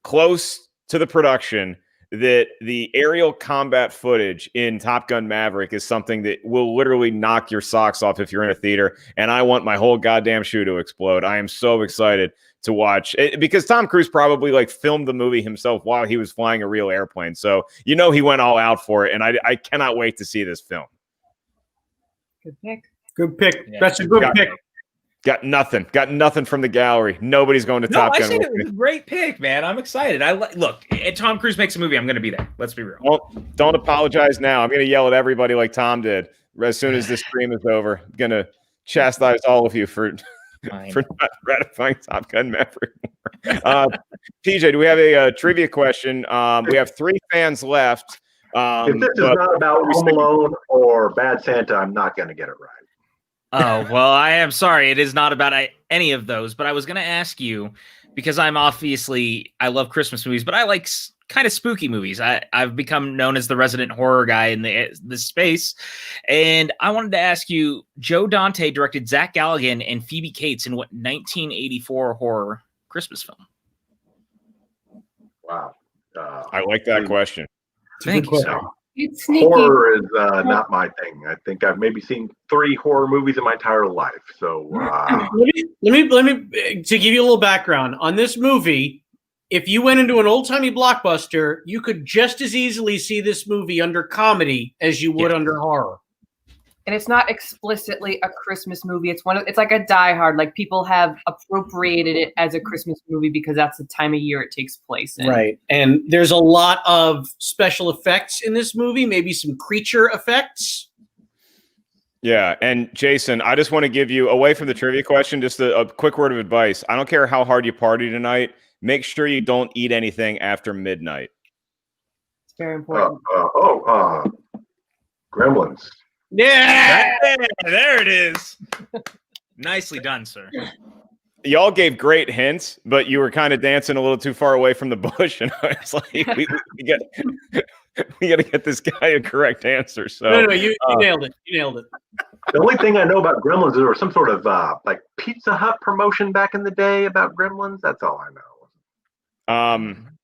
close to the production that the aerial combat footage in Top Gun Maverick is something that will literally knock your socks off if you're in a theater, and I want my whole goddamn shoe to explode. I am so excited to watch it because Tom Cruise probably like filmed the movie himself while he was flying a real airplane. So, you know, he went all out for it, and I cannot wait to see this film. Good pick. Good pick. Yeah. That's a good pick. Got nothing from the gallery. Nobody's going to Top Gun. I said it was a great pick, man. I'm excited. Look, if Tom Cruise makes a movie, I'm going to be there. Let's be real. Well, don't apologize now. I'm going to yell at everybody like Tom did as soon as this stream is over. I'm going to chastise all of you for not ratifying Top Gun Maverick. TJ, do we have a trivia question? We have 3 fans left. If this is not about Home Alone or Bad Santa, I'm not going to get it right. Oh, well, I am sorry. It is not about any of those, but I was going to ask you because I love Christmas movies, but I like kind of spooky movies. I've become known as the resident horror guy in this space. And I wanted to ask you, Joe Dante directed Zach Galligan and Phoebe Cates in what 1984 horror Christmas film? Wow. I like that question. Thank you, sir. It's sneaky. Horror is not my thing. I think I've maybe seen 3 horror movies in my entire life. So let me to give you a little background on this movie. If you went into an old-timey blockbuster, you could just as easily see this movie under comedy as you would under horror. And it's not explicitly a Christmas movie. It's like a Die Hard. Like people have appropriated it as a Christmas movie because that's the time of year it takes place in. Right. And there's a lot of special effects in this movie, maybe some creature effects. Yeah, and Jason, I just want to give you, away from the trivia question, just a quick word of advice. I don't care how hard you party tonight. Make sure you don't eat anything after midnight. It's very important. Gremlins. Yeah, there it is. Nicely done, sir. Y'all gave great hints, but you were kind of dancing a little too far away from the bush, and I was like, we got to get this guy a correct answer. So no, you nailed it. You nailed it. The only thing I know about Gremlins is there was some sort of like Pizza Hut promotion back in the day about Gremlins. That's all I know.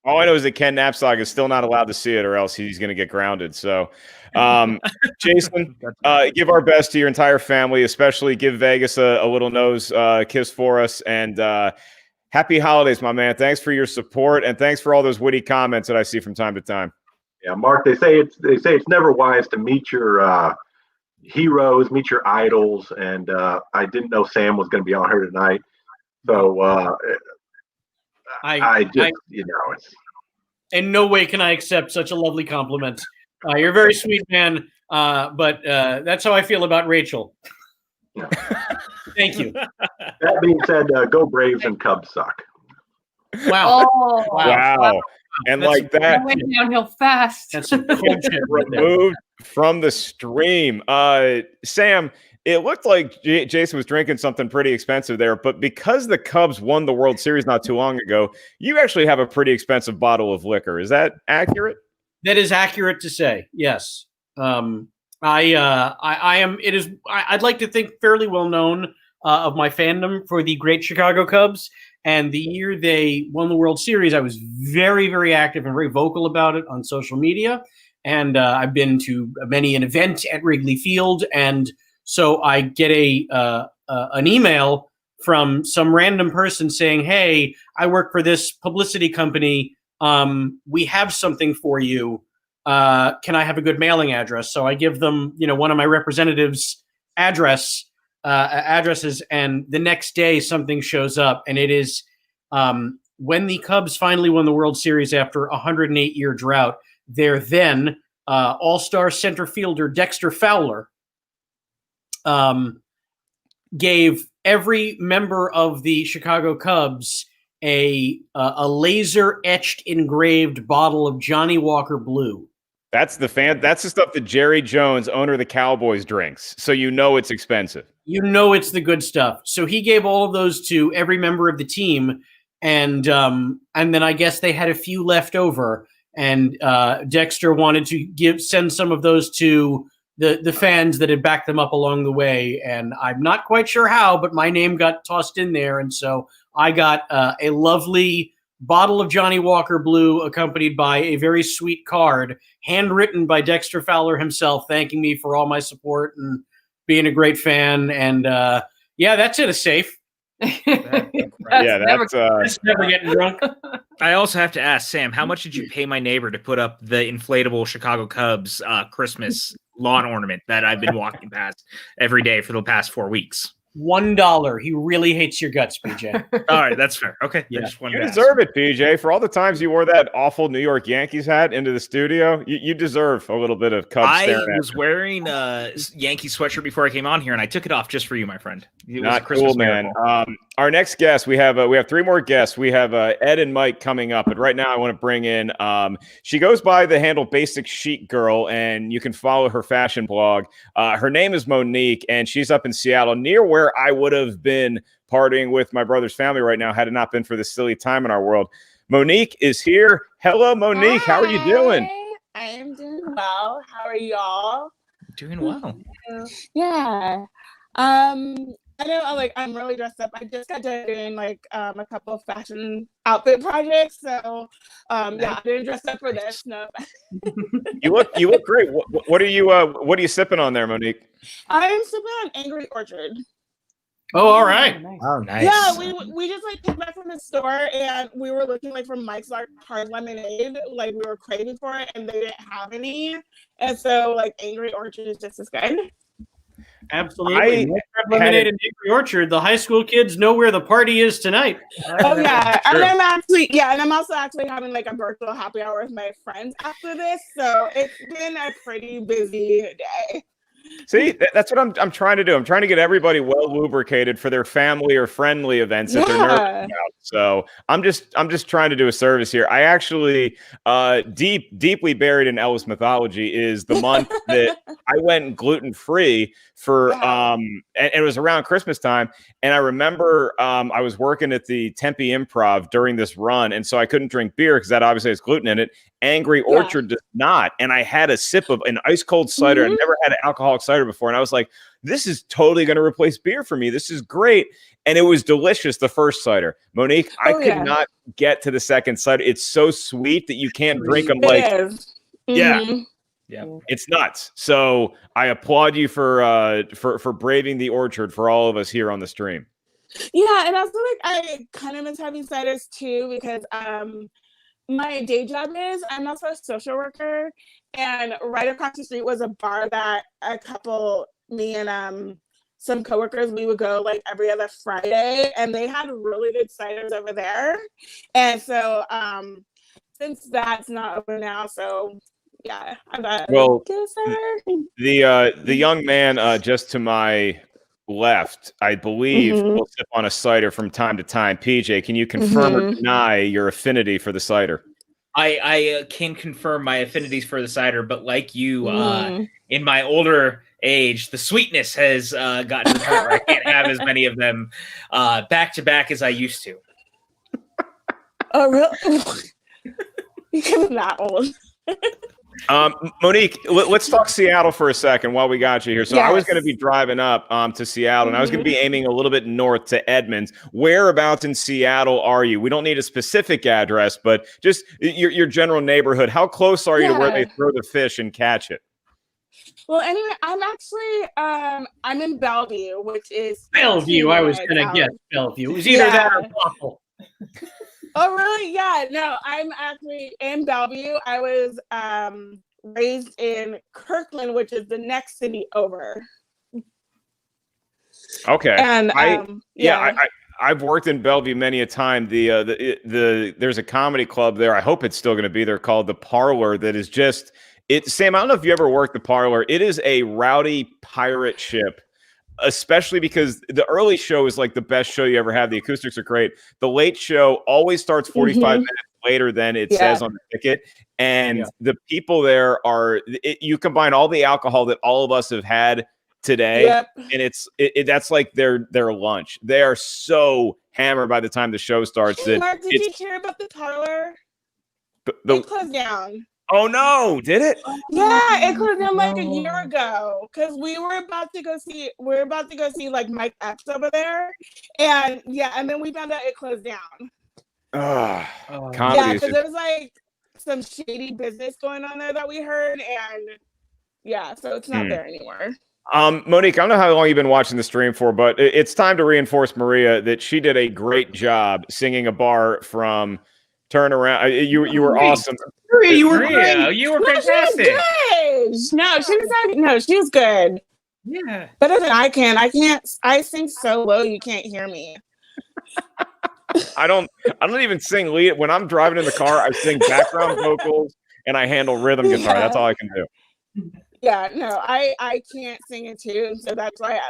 All I know is that Ken Knapsack is still not allowed to see it, or else he's going to get grounded. So, Jason, give our best to your entire family, especially give Vegas a little nose kiss for us. And happy holidays, my man. Thanks for your support, and thanks for all those witty comments that I see from time to time. Yeah, Mark. They say it's never wise to meet your heroes, meet your idols, and I didn't know Sam was going to be on here tonight, so. I just, it's. In no way can I accept such a lovely compliment. You're a very sweet man, but that's how I feel about Rachel. Yeah. Thank you. That being said, go Braves and Cubs suck. Wow. Oh, Wow. And That's- like that, went downhill fast. That's some cold shit right there. removed from the stream. Sam, it looked like Jason was drinking something pretty expensive there, but because the Cubs won the World Series not too long ago, you actually have a pretty expensive bottle of liquor. Is that accurate? That is accurate to say. Yes. I am. It is. I'd like to think fairly well known of my fandom for the great Chicago Cubs. And the year they won the World Series, I was very, very active and very vocal about it on social media. And I've been to many an event at Wrigley Field, and so I get an email from some random person saying, "Hey, I work for this publicity company. We have something for you. Can I have a good mailing address?" So I give them, one of my representatives' addresses, and the next day something shows up, and it is when the Cubs finally won the World Series after a 108-year drought, their then all-star center fielder Dexter Fowler gave every member of the Chicago Cubs a laser etched engraved bottle of Johnny Walker Blue. That's the stuff that Jerry Jones, owner of the Cowboys, drinks. So you know it's expensive. You know it's the good stuff. So he gave all of those to every member of the team, and then I guess they had a few left over, and Dexter wanted to send some of those to the fans that had backed them up along the way, and I'm not quite sure how, but my name got tossed in there, and so I got a lovely bottle of Johnny Walker Blue accompanied by a very sweet card handwritten by Dexter Fowler himself, thanking me for all my support and being a great fan. And that's it. A safe. That's never getting drunk. I also have to ask, Sam, how much did you pay my neighbor to put up the inflatable Chicago Cubs Christmas lawn ornament that I've been walking past every day for the past 4 weeks? $1. He really hates your guts, PJ. All right, that's fair. Okay. Yeah. You deserve it, PJ. For all the times you wore that awful New York Yankees hat into the studio, you deserve a little bit of Cubs staring at I was wearing a Yankee sweatshirt before I came on here, and I took it off just for you, my friend. It was Not a Christmas cool, man. miracle. Our next guest, we have 3 more guests. We have Ed and Mike coming up, but right now I want to bring in. She goes by the handle Basic Chic Girl, and you can follow her fashion blog. Her name is Monique, and she's up in Seattle, near where I would have been partying with my brother's family right now had it not been for this silly time in our world. Monique is here. Hello, Monique. Hi. How are you doing? I am doing well. How are y'all? Doing well. Yeah. I know, I'm really dressed up. I just got done doing a couple of fashion outfit projects, so I didn't dress up for this. No. You look great. What are you sipping on there, Monique? I am sipping on Angry Orchard. Oh, all right. Oh, nice. Yeah, we just came back from the store and we were looking for Mike's hard lemonade. We were craving for it and they didn't have any, and so Angry Orchard is just as good. Absolutely. Lemonade and Angry Orchard. The high school kids know where the party is tonight. Oh yeah, and I'm also actually having a virtual happy hour with my friends after this, so it's been a pretty busy day. See, that's what I'm trying to do. I'm trying to get everybody well lubricated for their family or friendly events that they're nervous about. So I'm just trying to do a service here. I actually deeply buried in Ellis mythology is the month that I went gluten-free for and it was around Christmas time. And I remember I was working at the Tempe Improv during this run, and so I couldn't drink beer because that obviously has gluten in it. Angry Orchard does not. And I had a sip of an ice cold cider. I never had an alcoholic cider before. And I was like, this is totally going to replace beer for me. This is great. And it was delicious, the first cider. Monique, I could not get to the second cider. It's so sweet that you can't drink them Yeah, it's nuts. So I applaud you for braving the orchard for all of us here on the stream. Yeah, and also I kind of miss having ciders too because my day job is I'm also a social worker, and right across the street was a bar that me and some coworkers, we would go every other Friday, and they had really good ciders over there. And so since that's not open now, so yeah, I got the young man just to my left, I believe, will sip on a cider from time to time. PJ, can you confirm or deny your affinity for the cider? I can confirm my affinities for the cider, but like you, in my older age, the sweetness has gotten to the point where I can't have as many of them back to back as I used to. Oh, really? You're not old. Monique, let's talk Seattle for a second while we got you here. So I was going to be driving up to Seattle, and I was going to be aiming a little bit north to Edmonds. Whereabouts in Seattle are you? We don't need a specific address, but just your general neighborhood. How close are you to where they throw the fish and catch it? Well, anyway, I'm actually I'm in Bellevue, which is Bellevue. I was going to guess Bellevue. It was either that or Waffle. Oh, really? Yeah. No, I'm actually in Bellevue. I was raised in Kirkland, which is the next city over. Okay. And I've worked in Bellevue many a time. There's a comedy club there. I hope it's still going to be there, called The Parlor. That is just it. Sam, I don't know if you ever worked The Parlor. It is a rowdy pirate ship, especially because the early show is like the best show you ever have. The acoustics are great. The late show always starts 45 minutes later than it says on the ticket. And the people there you combine all the alcohol that all of us have had today, and that's like their lunch. They are so hammered by the time the show starts. Hey, Mark, did you hear about The Parlor? It closed down. Oh no, did it? Yeah, it closed down like a year ago because we were about to go see like Mike Epps over there, and then we found out it closed down. Because there was like some shady business going on there that we heard, and so it's not there anymore. Monique, I don't know how long you've been watching the stream for, but it's time to reinforce Maria that she did a great job singing a bar from Turn Around. You were awesome. Maria, you were great. You were fantastic. No, she's good. Yeah. Better than I can. I sing so low you can't hear me. I don't even sing lead. When I'm driving in the car, I sing background vocals and I handle rhythm guitar. That's all I can do. Yeah, no, I can't sing a tune, so that's why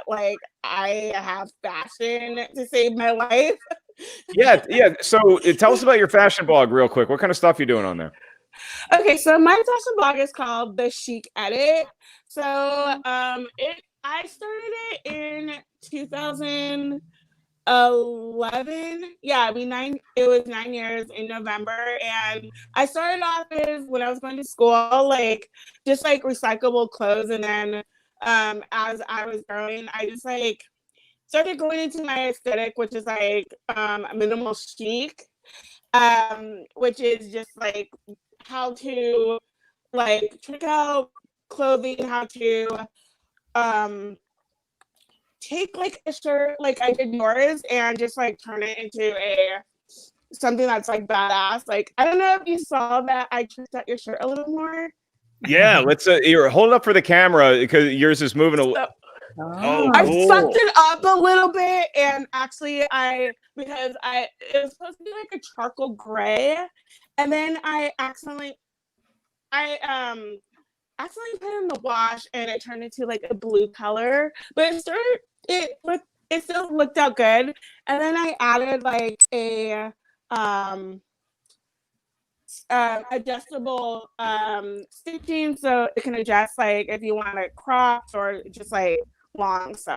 I have fashion to save my life. Yeah. So tell us about your fashion blog real quick. What kind of stuff you doing on there? Okay, so my fashion blog is called The Chic Edit. So I started it in 2011. Yeah, it was 9 years in November, and I started off as when I was going to school, like just like recyclable clothes, and then as I was growing, I just like started going into my aesthetic, which is like minimal chic, which is just like how to like trick out clothing, how to take like a shirt like I did yours and just like turn it into something that's like badass. Like I don't know if you saw that I tricked out your shirt a little more. Yeah, let's hold it up for the camera because yours is moving a little. I sucked it up a little bit, and actually it was supposed to be like a charcoal gray, and then I accidentally put it in the wash and it turned into like a blue color, but it still looked out good. And then I added like a adjustable stitching so it can adjust like if you want it cropped or just like long. So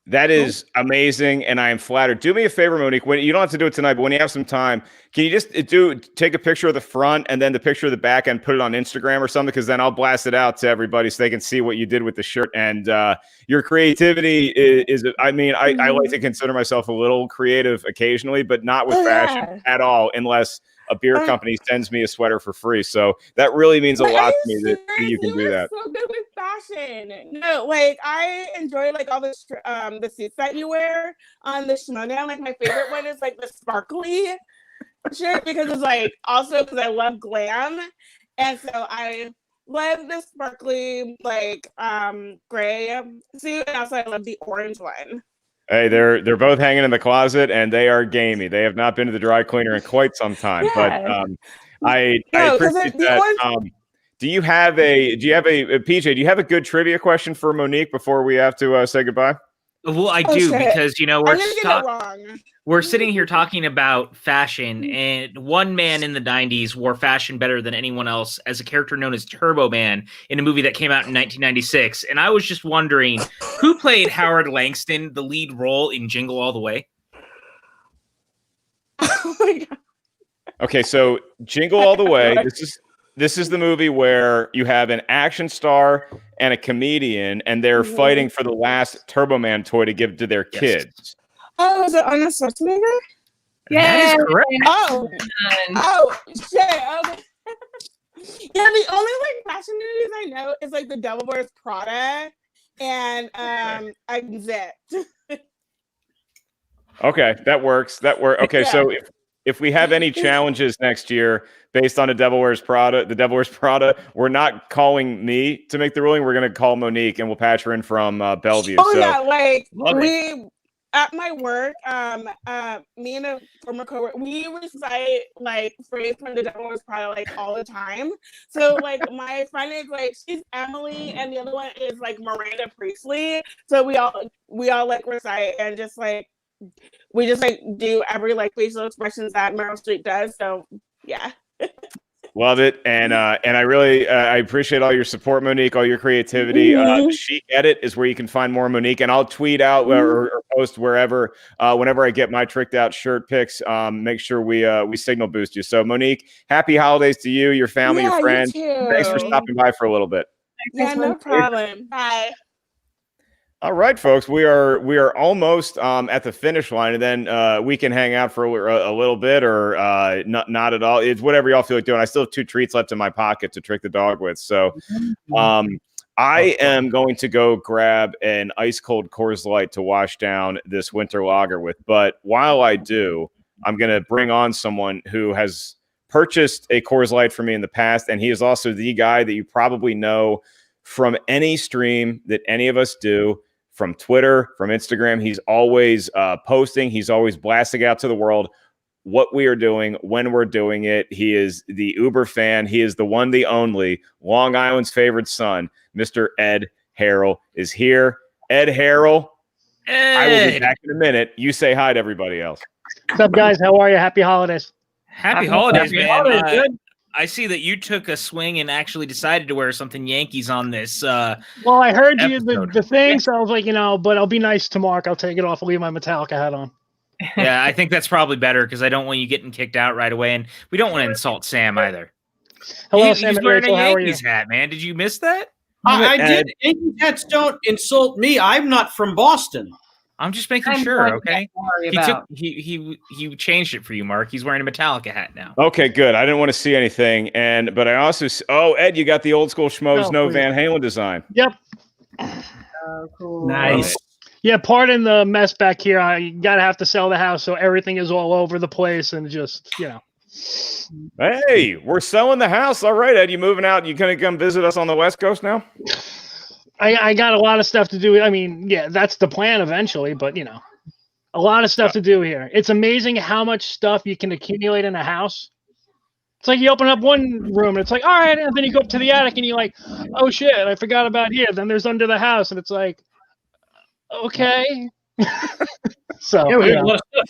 that is amazing, and I am flattered. Do me a favor, Monique. When you don't have to do it tonight, but when you have some time, can you just take a picture of the front and then the picture of the back and put it on Instagram or something? Because then I'll blast it out to everybody so they can see what you did with the shirt. And your creativity is I mean, I like to consider myself a little creative occasionally, but not with fashion at all, unless a beer company sends me a sweater for free. So that really means a lot to me that you can do that. So good with fashion. No, like I enjoy like all the suits that you wear on the Shimoda. Like my favorite one is like the sparkly shirt because it's like also because I love glam, and so I love the sparkly like gray suit, and also I love the orange one. Hey, they're both hanging in the closet, and they are gamey. They have not been to the dry cleaner in quite some time, but I appreciate that. Do you have a PJ? Do you have a good trivia question for Monique before we have to say goodbye? Well, I do because we're sitting here talking about fashion, and one man in the 90s wore fashion better than anyone else as a character known as Turbo Man in a movie that came out in 1996. And I was just wondering, who played Howard Langston, the lead role in Jingle All the Way? Oh my God. Okay, so Jingle All the Way. This is the movie where you have an action star and a comedian, and they're fighting for the last Turbo Man toy to give to their kids. Oh, is it Arnold Schwarzenegger? Yeah, that is correct. Oh, shit. Okay. Yeah, the only like fashion movies I know is like The Devil Wears Prada and Exit. Okay, that works. Okay, so if we have any challenges next year based on The Devil Wears Prada, we're not calling me to make the ruling. We're going to call Monique, and we'll patch her in from Bellevue. Oh, so, yeah, like at my work, me and a former coworker, we recite like phrase from the Devil Wears Prada like all the time. So like my friend is like, she's Emily, and the other one is like Miranda Priestley. So we all like recite and just like we just like do every like facial expressions that Meryl Streep does. So yeah. Love it, and I really I appreciate all your support, Monique, all your creativity. The Chic Edit is where you can find more Monique, and I'll tweet out or post wherever whenever I get my tricked out shirt pics. Make sure we signal boost you. So Monique, happy holidays to you, your family, your friends. Thanks for stopping by for a little bit. Yeah, no problem. Bye. All right, folks, we are almost at the finish line, and then we can hang out for a little bit, or not at all. It's whatever y'all feel like doing. I still have 2 treats left in my pocket to trick the dog with, so I am going to go grab an ice cold Coors Light to wash down this winter lager with. But while I do, I'm going to bring on someone who has purchased a Coors Light for me in the past, and he is also the guy that you probably know from any stream that any of us do. From Twitter, from Instagram, he's always posting. He's always blasting out to the world what we are doing, when we're doing it. He is the Uber fan. He is the one, the only, Long Island's favorite son. Mr. Ed Harrell is here. Ed Harrell, I will be back in a minute. You say hi to everybody else. What's up, guys? How are you? Happy holidays. Happy holidays, man. Holidays, I see that you took a swing and actually decided to wear something Yankees on this. Well, I heard you the thing, so I was like, but I'll be nice to Mark. I'll take it off. I'll leave my Metallica hat on. Yeah, I think that's probably better because I don't want you getting kicked out right away, and we don't want to insult Sam either. Hello, Sam. He's wearing a Yankees hat, man. Did you miss that? I did. Yankees hats don't insult me. I'm not from Boston. I'm just making sure, okay? He changed it for you, Mark. He's wearing a Metallica hat now. Okay, good. I didn't want to see anything, but I also Ed, you got the old school schmoes no Van Halen design. Yep. Oh, cool. Nice. Yeah, pardon the mess back here. I gotta have to sell the house, so everything is all over the place, and just Hey, we're selling the house. All right, Ed, you moving out? You gonna come visit us on the West Coast now? I got a lot of stuff to do. I mean, yeah, that's the plan eventually, but a lot of stuff to do here. It's amazing how much stuff you can accumulate in a house. It's like you open up one room and it's like, all right, and then you go up to the attic and you're like, oh shit, I forgot about here. Then there's under the house and it's like, okay. So yeah, we have a lot of stuff.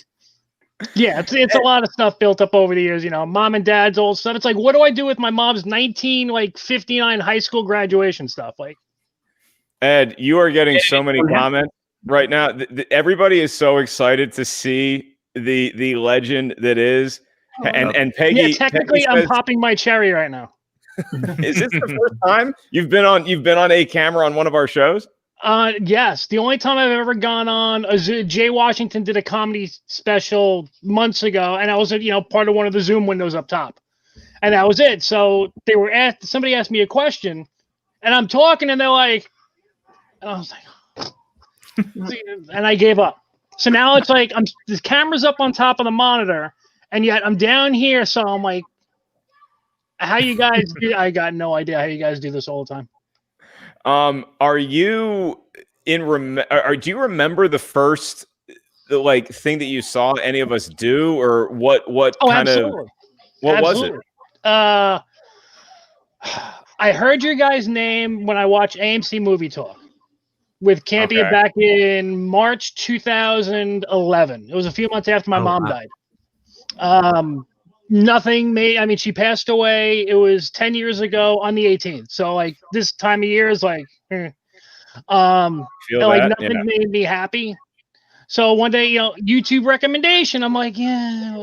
Yeah, it's a lot of stuff built up over the years. Mom and dad's old stuff. It's like, what do I do with my mom's 1959 high school graduation stuff? Like. Ed, you are getting so many comments right now. Everybody is so excited to see the legend that is, and Peggy. Yeah, technically, Peggy says, I'm popping my cherry right now. Is this the first time you've been on a camera on one of our shows? Yes, the only time I've ever gone on. Jay Washington did a comedy special months ago, and I was part of one of the Zoom windows up top, and that was it. So somebody asked me a question, and I'm talking, and they're like. And I was like, and I gave up. So now it's like the camera's up on top of the monitor, and yet I'm down here. So I'm like, how you guys do? I got no idea how you guys do this all the time. Are you do you remember the first thing that you saw any of us do, or what kind absolutely. of what absolutely. was it? I heard your guys' name when I watched AMC Movie Talk. With Campy back in March 2011. It was a few months after my mom died. She passed away. It was 10 years ago on the 18th. So this time of year is nothing made me happy. So one day, YouTube recommendation, I'm like, yeah.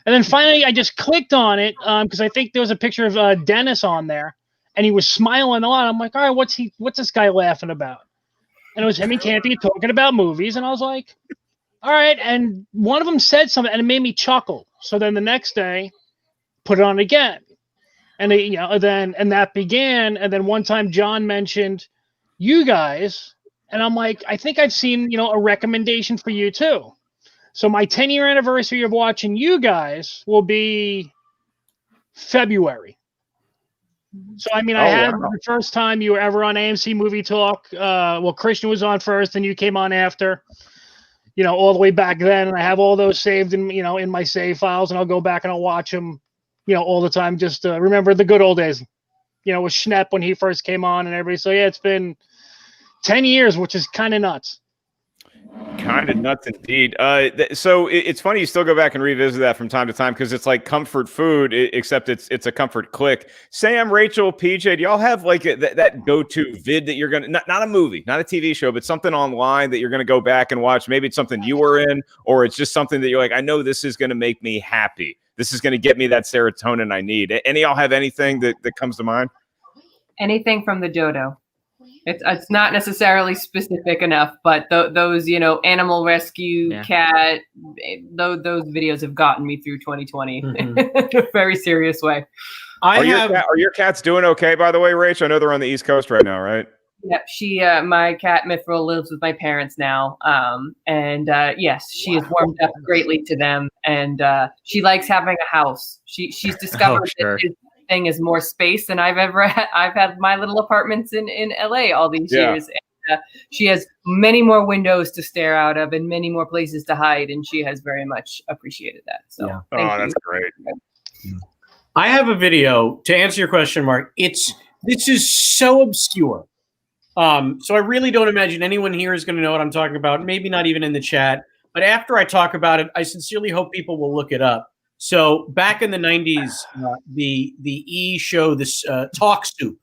And then finally I just clicked on it because I think there was a picture of Dennis on there and he was smiling a lot. I'm like, all right, what's this guy laughing about? And it was him and Campy talking about movies. And I was like, all right. And one of them said something and it made me chuckle. So then the next day, put it on again. And and that began. And then one time John mentioned you guys. And I'm like, I think I've seen, a recommendation for you too. So my 10-year anniversary of watching you guys will be February. So, I had the first time you were ever on AMC Movie Talk. Christian was on first, and you came on after. all the way back then, and I have all those saved in my save files, and I'll go back and I'll watch them, all the time, just to remember the good old days, with Schnepp when he first came on and everybody. So yeah, it's been 10 years, which is kind of nuts. Kind of nuts indeed. So it's funny you still go back and revisit that from time to time because it's like comfort food, except it's a comfort click. Sam, Rachel, PJ, do y'all have like that go-to vid that you're gonna not a movie, not a TV show, but something online that you're gonna go back and watch? Maybe it's something you were in, or it's just something that you're like, I know this is gonna make me happy. This is gonna get me that serotonin I need. Any of y'all have anything that comes to mind? Anything from the dodo. It's not necessarily specific enough, but those animal rescue, cat, those videos have gotten me through 2020 in a very serious way. Are your cats doing okay, by the way, Rach? I know they're on the East Coast right now, right? Yep, my cat Mithril lives with my parents now, and yes, she has warmed up greatly to them, and she likes having a house. She's discovered that his thing is more space than I've ever had. I've had my little apartments in LA all these years. And, she has many more windows to stare out of and many more places to hide, and she has very much appreciated that. So, that's great. I have a video to answer your question, Mark. This is so obscure. So I really don't imagine anyone here is going to know what I'm talking about. Maybe not even in the chat. But after I talk about it, I sincerely hope people will look it up. So back in the 90s, the E show, this Talk Soup.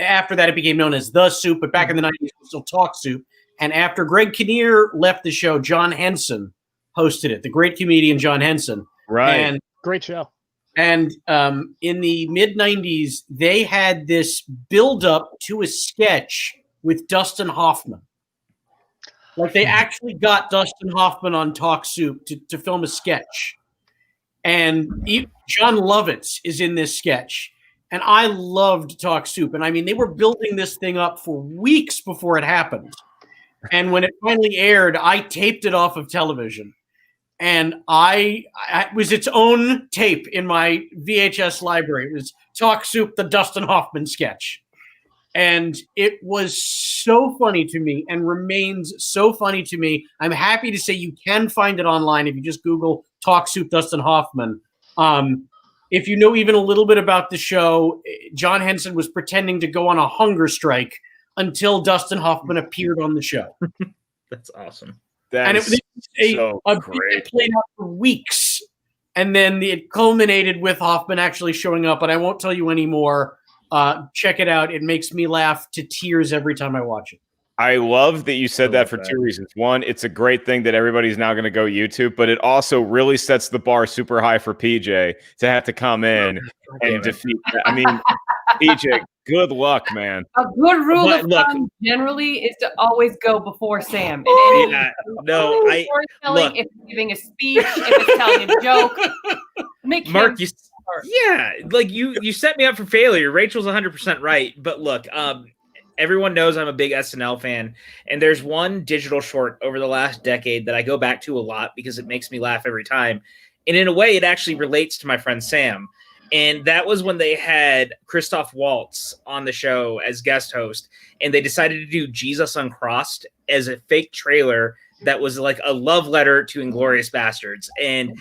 After that, it became known as The Soup. But back in the 90s, it was still Talk Soup. And after Greg Kinnear left the show, John Henson hosted it. The great comedian John Henson. Right. And great show. And in the mid-90s, they had this build-up to a sketch with Dustin Hoffman. Like, they actually got Dustin Hoffman on Talk Soup to film a sketch. And John Lovitz is in this sketch. And I loved Talk Soup. And, I mean, they were building this thing up for weeks before it happened. And when it finally aired, I taped it off of television. And it was its own tape in my VHS library. It was Talk Soup, the Dustin Hoffman sketch. And it was so funny to me and remains so funny to me. I'm happy to say you can find it online if you just Google Talk Soup Dustin Hoffman. If you know even a little bit about the show, John Henson was pretending to go on a hunger until Dustin Hoffman appeared on the show. That's awesome. And it was it played out for weeks. And then it culminated with Hoffman actually showing up. And I won't tell you any more. Check it out. It makes me laugh to tears every time I watch it. I love that you said that for two reasons. One, it's a great thing that everybody's now going to go YouTube, but it also really sets the bar super high for PJ to have to come in and defeat. I mean, PJ, good luck, man. A good rule of thumb generally is to always go before Sam. If it's giving a speech, if it's telling a joke, Mark, you set me up for failure. Rachel's 100% right, but look, everyone knows I'm a big SNL fan, and there's one digital short over the last decade that I go back to a lot because it makes me laugh every time. And in a way, it actually relates to my friend Sam. And that was when they had Christoph Waltz on the show as guest host, and they decided to do Jesus Uncrossed as a fake trailer that was like a love letter to Inglourious Bastards. And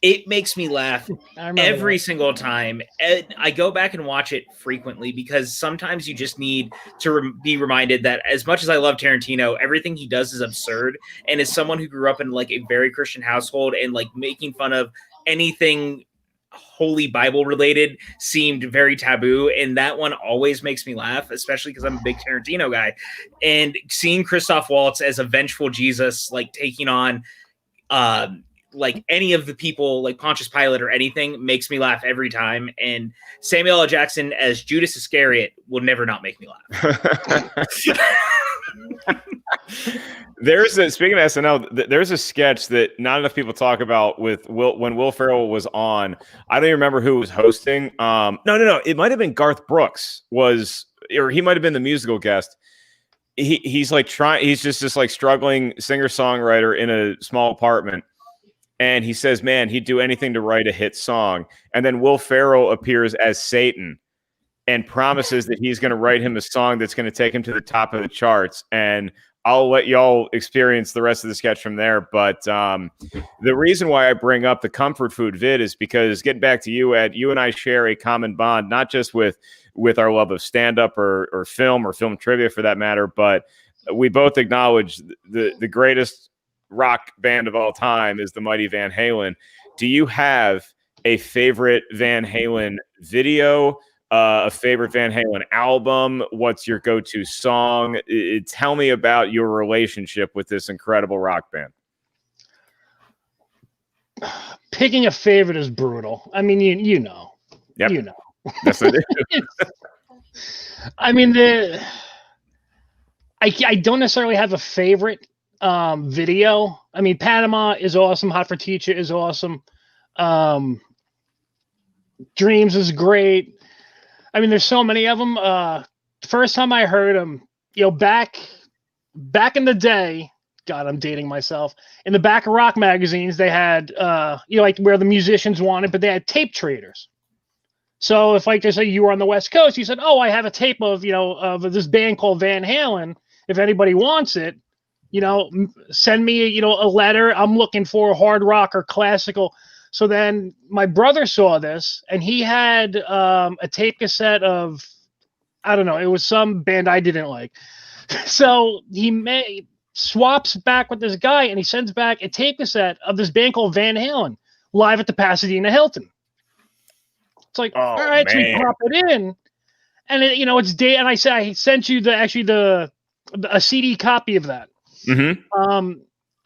it makes me laugh every single time. And I go back and watch it frequently because sometimes you just need to be reminded that as much as I love Tarantino, everything he does is absurd. And as someone who grew up in like a very Christian household and like making fun of anything Holy Bible related seemed very taboo, and that one always makes me laugh, especially because I'm a big Tarantino guy. And seeing Christoph Waltz as a vengeful Jesus, like taking on like any of the people like Pontius Pilate or anything, makes me laugh every time. And Samuel L. Jackson as Judas Iscariot will never not make me laugh. Speaking of SNL, there's a sketch that not enough people talk about with when Will Ferrell was on. I don't even remember who was hosting. No. It might have been Garth Brooks or he might have been the musical guest. He's like he's just this like struggling singer-songwriter in a small apartment. And he says, man, he'd do anything to write a hit song. And then Will Ferrell appears as Satan and promises that he's going to write him a song that's going to take him to the top of the charts. And I'll let y'all experience the rest of the sketch from there. But the reason why I bring up the comfort food vid is because, getting back to you, Ed, you and I share a common bond, not just with our love of stand-up or film trivia for that matter, but we both acknowledge the greatest rock band of all time is the mighty Van Halen. Do you have a favorite Van Halen video? A favorite Van Halen album? What's your go-to song? Tell me about your relationship with this incredible rock band. Picking a favorite is brutal. I mean, you know. Yep. You know. That's it. I mean, I don't necessarily have a favorite video. I mean, Panama is awesome. Hot for Teacher is awesome. Dreams is great. I mean, there's so many of them. First time I heard them, back in the day, God, I'm dating myself. In the back of rock magazines, they had, like where the musicians wanted, but they had tape traders. So if, like, they say you were on the West Coast, you said, "Oh, I have a tape of, of this band called Van Halen. If anybody wants it, send me, a letter. I'm looking for hard rock or classical." So then my brother saw this, and he had a tape cassette of, I don't know, it was some band I didn't like. So he swaps back with this guy, and he sends back a tape cassette of this band called Van Halen live at the Pasadena Hilton. It's like, all right, so we pop it in, and it's day. And I sent you a CD copy of that. Mm-hmm.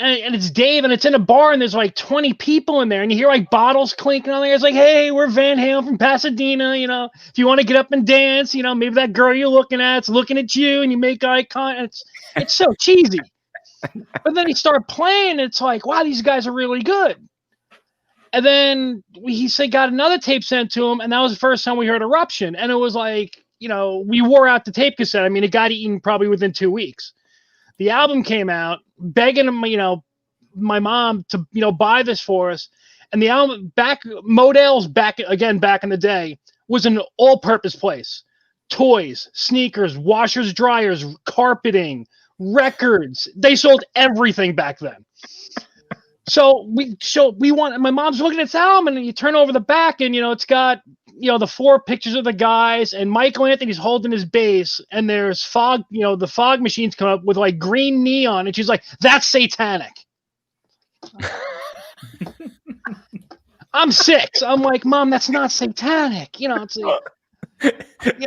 And it's Dave, and it's in a bar, and there's like 20 people in there, and you hear like bottles clinking on there. It's like, "Hey, we're Van Halen from Pasadena. If you want to get up and dance, maybe that girl you're looking at's looking at you, and you make eye contact." It's so cheesy. But then he started playing, and it's like, wow, these guys are really good. And then he got another tape sent to him, and that was the first time we heard Eruption. And it was like, we wore out the tape cassette. I mean, it got eaten probably within 2 weeks. The album came out, begging him, my mom to, buy this for us. And the album Modell's back in the day was an all-purpose place. Toys, sneakers, washers, dryers, carpeting, records. They sold everything back then. So my mom's looking at this album, and you turn over the back, and it's got the 4 pictures of the guys, and Michael Anthony's holding his bass, and there's fog, the fog machines come up with like green neon, and she's like, "That's satanic." I'm 6. I'm like, "Mom, that's not satanic." It's like,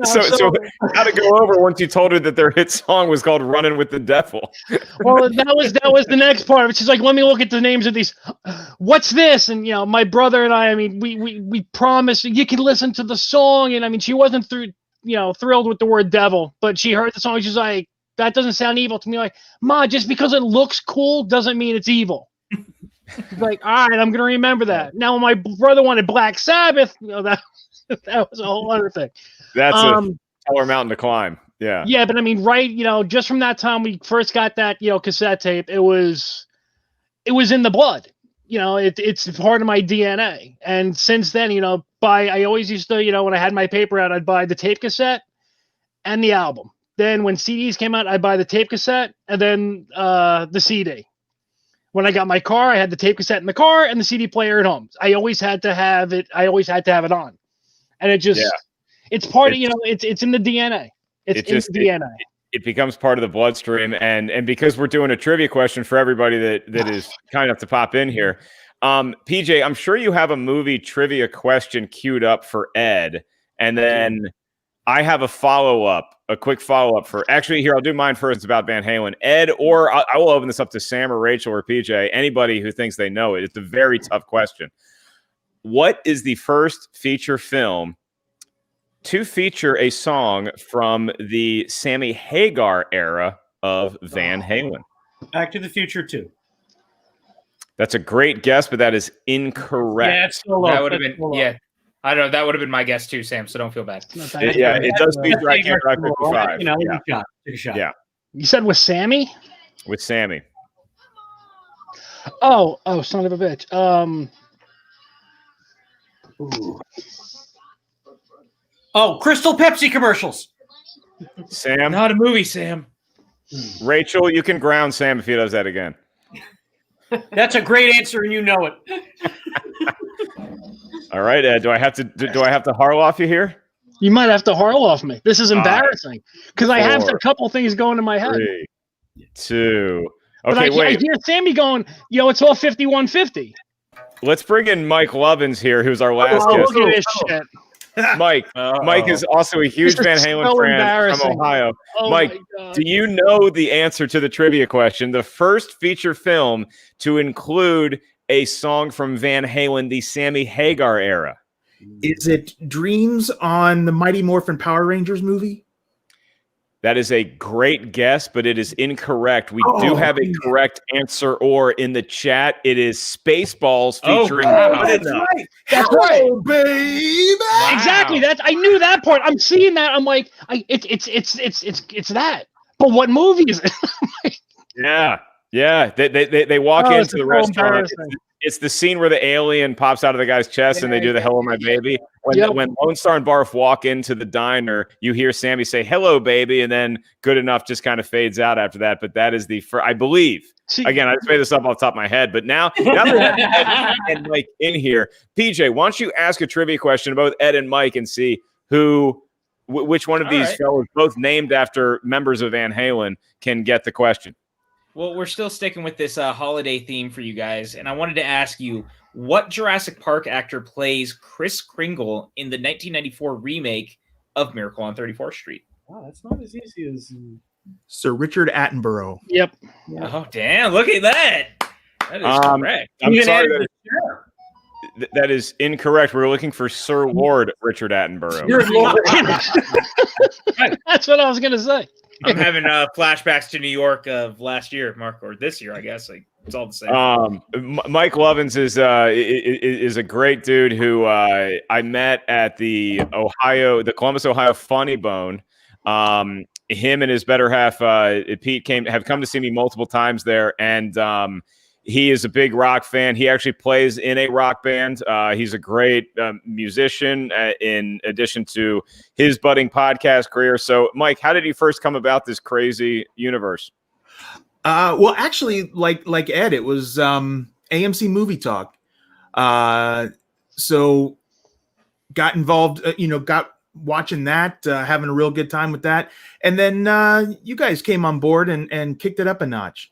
so how to go over once you told her that their hit song was called "Running with the Devil"? Well, that was the next part of it. She's like, "Let me look at the names of these. What's this?" And my brother and I mean, we promised you can listen to the song, and I mean, she wasn't thrilled with the word devil, but she heard the song. She's like, "That doesn't sound evil to me." Like, "Ma, just because it looks cool doesn't mean it's evil." She's like, "All right, I'm gonna remember that." Now, when my brother wanted Black Sabbath, that was a whole other thing. That's a taller mountain to climb. Yeah. Yeah, but I mean, right, just from that time we first got that, cassette tape, it was in the blood. It's part of my DNA. And since then, I always used to, when I had my paper out, I'd buy the tape cassette and the album. Then when CDs came out, I'd buy the tape cassette and then the CD. When I got my car, I had the tape cassette in the car and the CD player at home. I always had to have it on. And it just, it's part of, it's in the DNA. It's in the DNA. It becomes part of the bloodstream. And because we're doing a trivia question for everybody that is kind enough to pop in here, PJ, I'm sure you have a movie trivia question queued up for Ed. And then I have a quick follow-up for, actually, here, I'll do mine first. It's about Van Halen. Ed, or I will open this up to Sam or Rachel or PJ, anybody who thinks they know it. It's a very tough question. What is the first feature film to feature a song from the Sammy Hagar era of Van Halen? Back to the Future 2. That's a great guess, but that is incorrect. Yeah, it's so low. That would have been, I don't know. That would have been my guess too, Sam. So don't feel bad. It does feature I Can't Rock 55. Take a shot. Yeah. You said with Sammy? With Sammy. Oh, son of a bitch. Oh, Crystal Pepsi commercials. Sam? Not a movie, Sam. Rachel, you can ground Sam if he does that again. That's a great answer, and you know it. All right, Ed. Do I have to Harloff you here? You might have to Harloff me. This is embarrassing because I have a 4, couple things going in my head. 3, 2. But Okay, I wait. hear Sammy going, it's all 51-50. Let's bring in Mike Lovins here, who's our last guest. Look at this shit. Mike. Mike is also a huge Van Halen fan from Ohio. Mike, do you know the answer to the trivia question? The first feature film to include a song from Van Halen, the Sammy Hagar era. Is it Dreams on the Mighty Morphin Power Rangers movie? That is a great guess, but it is incorrect. We do have a correct answer in the chat. It is Spaceballs featuring. That's right. That's right, baby. Wow. Exactly. I knew that part. I'm seeing that. I'm like, it's that. But what movie is it? Yeah. They walk into the restaurant. It's the scene where the alien pops out of the guy's chest and they do the "Hello, my baby." When Lone Star and Barf walk into the diner, you hear Sammy say "Hello, baby," and then "Good Enough" just kind of fades out after that. But that is the first, I believe. Again, I just made this up off the top of my head. But now that Ed and Mike in here, PJ, why don't you ask a trivia question about Ed and Mike and see which one of these fellows, both named after members of Van Halen, can get the question. Well, we're still sticking with this holiday theme for you guys, and I wanted to ask you, what Jurassic Park actor plays Kris Kringle in the 1994 remake of Miracle on 34th Street? Wow, that's not as easy as Sir Richard Attenborough. Yep. Oh, damn! Look at that. That is correct. I'm sorry that is incorrect. We're looking for Sir Lord Richard Attenborough. That's what I was going to say. I'm having flashbacks to New York of last year, Mark, or this year, I guess. It's all the same. Mike Lovins is a great dude who I met at the Columbus, Ohio Funny Bone. Him and his better half, Pete, have come to see me multiple times there, and he is a big rock fan. He actually plays in a rock band. He's a great musician in addition to his budding podcast career. So, Mike, how did you first come about this crazy universe? Well, actually, like Ed, it was AMC Movie Talk. So got involved, got watching that, having a real good time with that. And then you guys came on board and kicked it up a notch.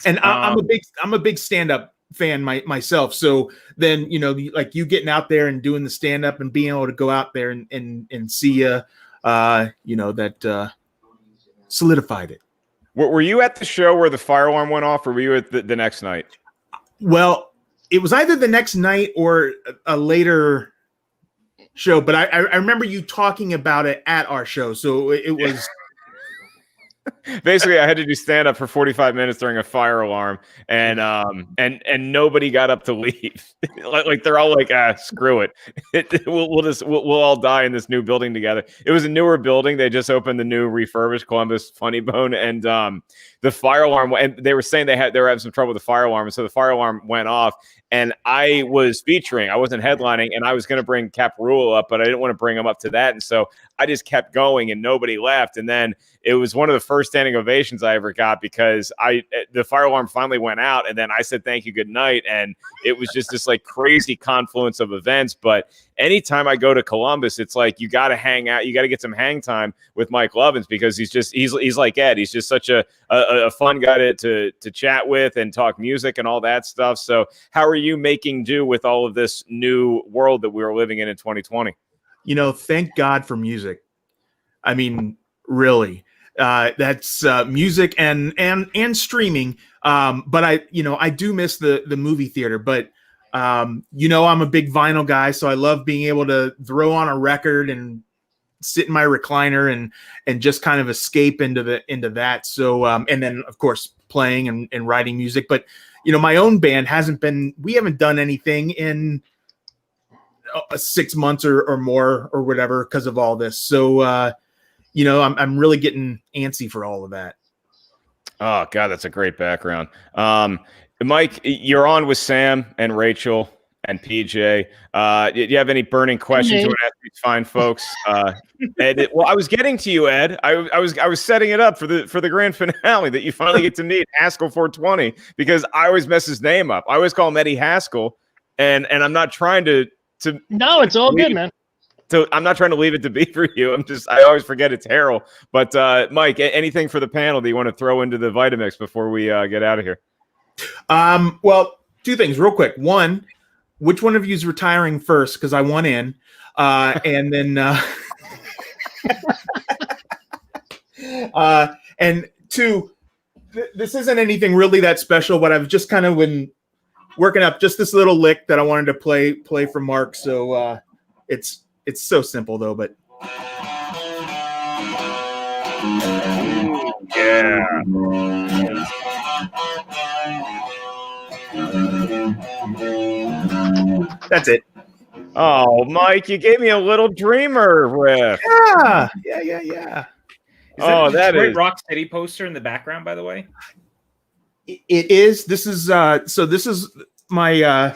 And I'm a big stand-up fan myself. So then, like you getting out there and doing the stand-up and being able to go out there and see that solidified it. Were you at the show where the fire alarm went off, or were you at the next night? Well, it was either the next night or a later show, but I remember you talking about it at our show. So it was... Basically, I had to do stand up for 45 minutes during a fire alarm, and nobody got up to leave. like they're all like, screw it. We'll all die in this new building together. It was a newer building. They just opened the new refurbished Columbus Funny Bone, and the fire alarm. And they were saying they were having some trouble with the fire alarm, and so the fire alarm went off. And I was featuring. I wasn't headlining, and I was going to bring Cap Rule up, but I didn't want to bring him up to that, and so I just kept going, and nobody left. And then it was one of the first standing ovations I ever got because the fire alarm finally went out, and then I said thank you, good night, and it was just this like crazy confluence of events. But anytime I go to Columbus, it's like you got to hang out, you got to get some hang time with Mike Lovins because he's like Ed. He's just such a fun guy to chat with and talk music and all that stuff. So how are you making do with all of this new world that we are living in 2020? Thank God for music. I mean, really. That's music and streaming. But I do miss the movie theater, but I'm a big vinyl guy, so I love being able to throw on a record and sit in my recliner and just kind of escape into that. So, and then of course playing and writing music, but my own band we haven't done anything in 6 months or more or whatever because of all this. So, I'm really getting antsy for all of that. Oh God, that's a great background. Mike, you're on with Sam and Rachel. and PJ. Do you have any burning questions you want to ask these fine folks? Ed, well, I was getting to you, Ed. I was setting it up for the grand finale that you finally get to meet Haskell 420, because I always mess his name up. I always call him Eddie Haskell, and I'm not trying to. No, it's all good, man. So I'm not trying to leave it to be for you. I always forget it's Harold. But Mike, anything for the panel that you want to throw into the Vitamix before we get out of here? Well, two things real quick. One, which one of you is retiring first? Because I want in. And then and two, this isn't anything really that special, but I've just kind of been working up just this little lick that I wanted to play for Mark. So it's so simple though, but yeah. That's it. Oh, Mike, you gave me a little dreamer riff. Yeah. Oh, that Detroit is Rock City poster in the background, by the way. It is. This is so. This is my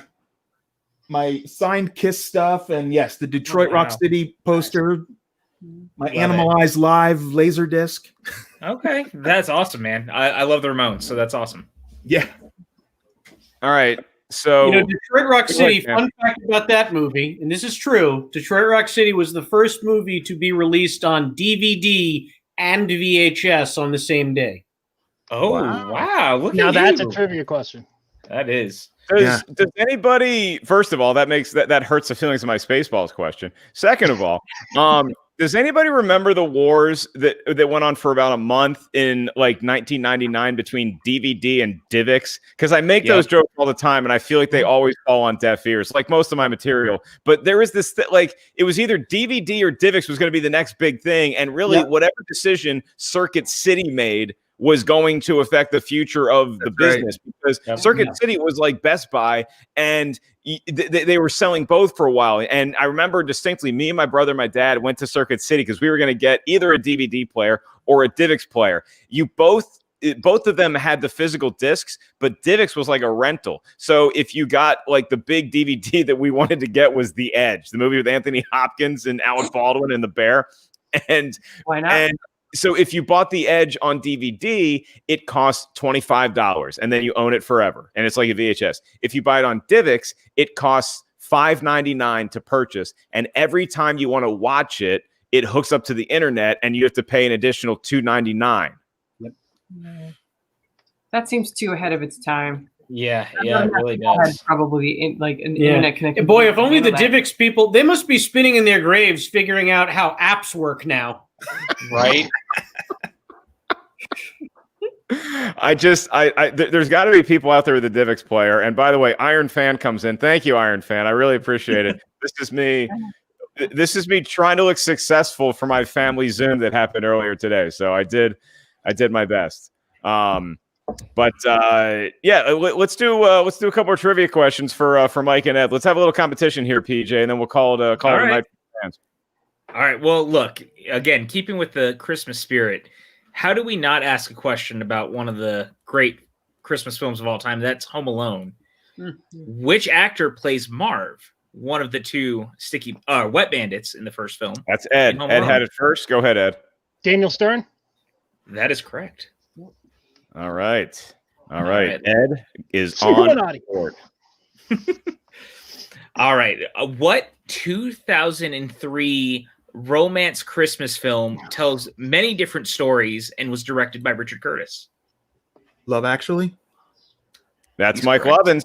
my signed Kiss stuff, and yes, the Detroit Rock City poster. My Animalized Live laser disc. Okay, that's awesome, man. I love the Ramones, so that's awesome. Yeah. All right. So Detroit Rock City, fun fact about that movie, and this is true, Detroit Rock City was the first movie to be released on DVD and VHS on the same day. Oh, wow. Look now at that's you. a trivia question. That is. Does anybody, first of all, that hurts the feelings of my Spaceballs question. Second of all, does anybody remember the wars that went on for about a month in like 1999 between DVD and DivX? Because I make those jokes all the time, and I feel like they always fall on deaf ears, like most of my material. But there was this like it was either DVD or DivX was going to be the next big thing, and really whatever decision Circuit City made was going to affect the future of the business, because Circuit City was like Best Buy, and they were selling both for a while. And I remember distinctly, me and my brother and my dad went to Circuit City because we were going to get either a DVD player or a DivX player. Both of them had the physical discs, but DivX was like a rental. So if you got like the big DVD that we wanted to get was The Edge, the movie with Anthony Hopkins and Alec Baldwin and the bear. And why not? And so if you bought The Edge on DVD, it costs $25, and then you own it forever, and it's like a VHS. If you buy it on DivX, it costs $5.99 to purchase, and every time you want to watch it, it hooks up to the internet, and you have to pay an additional $2.99. Yep. That seems too ahead of its time. Yeah, it really does. Probably like an internet connection. Boy, if only the DivX people, they must be spinning in their graves figuring out how apps work now. Right? There's got to be people out there with a DivX player. And by the way, Iron Fan comes in. Thank you, Iron Fan. I really appreciate it. This is me trying to look successful for my family Zoom that happened earlier today. So I did my best. Let's do a couple more trivia questions for Mike and Ed. Let's have a little competition here, PJ, and then we'll call it a night for fans. All right. Well, look, again, keeping with the Christmas spirit, how do we not ask a question about one of the great Christmas films of all time? That's Home Alone. Mm-hmm. Which actor plays Marv, one of the two wet bandits in the first film? That's Ed. Ed had it first. Go ahead, Ed. Daniel Stern? That is correct. All right. Ed is Super on board. All right. What 2003 romance Christmas film tells many different stories and was directed by Richard Curtis? Love Actually? That's Mike Lovins,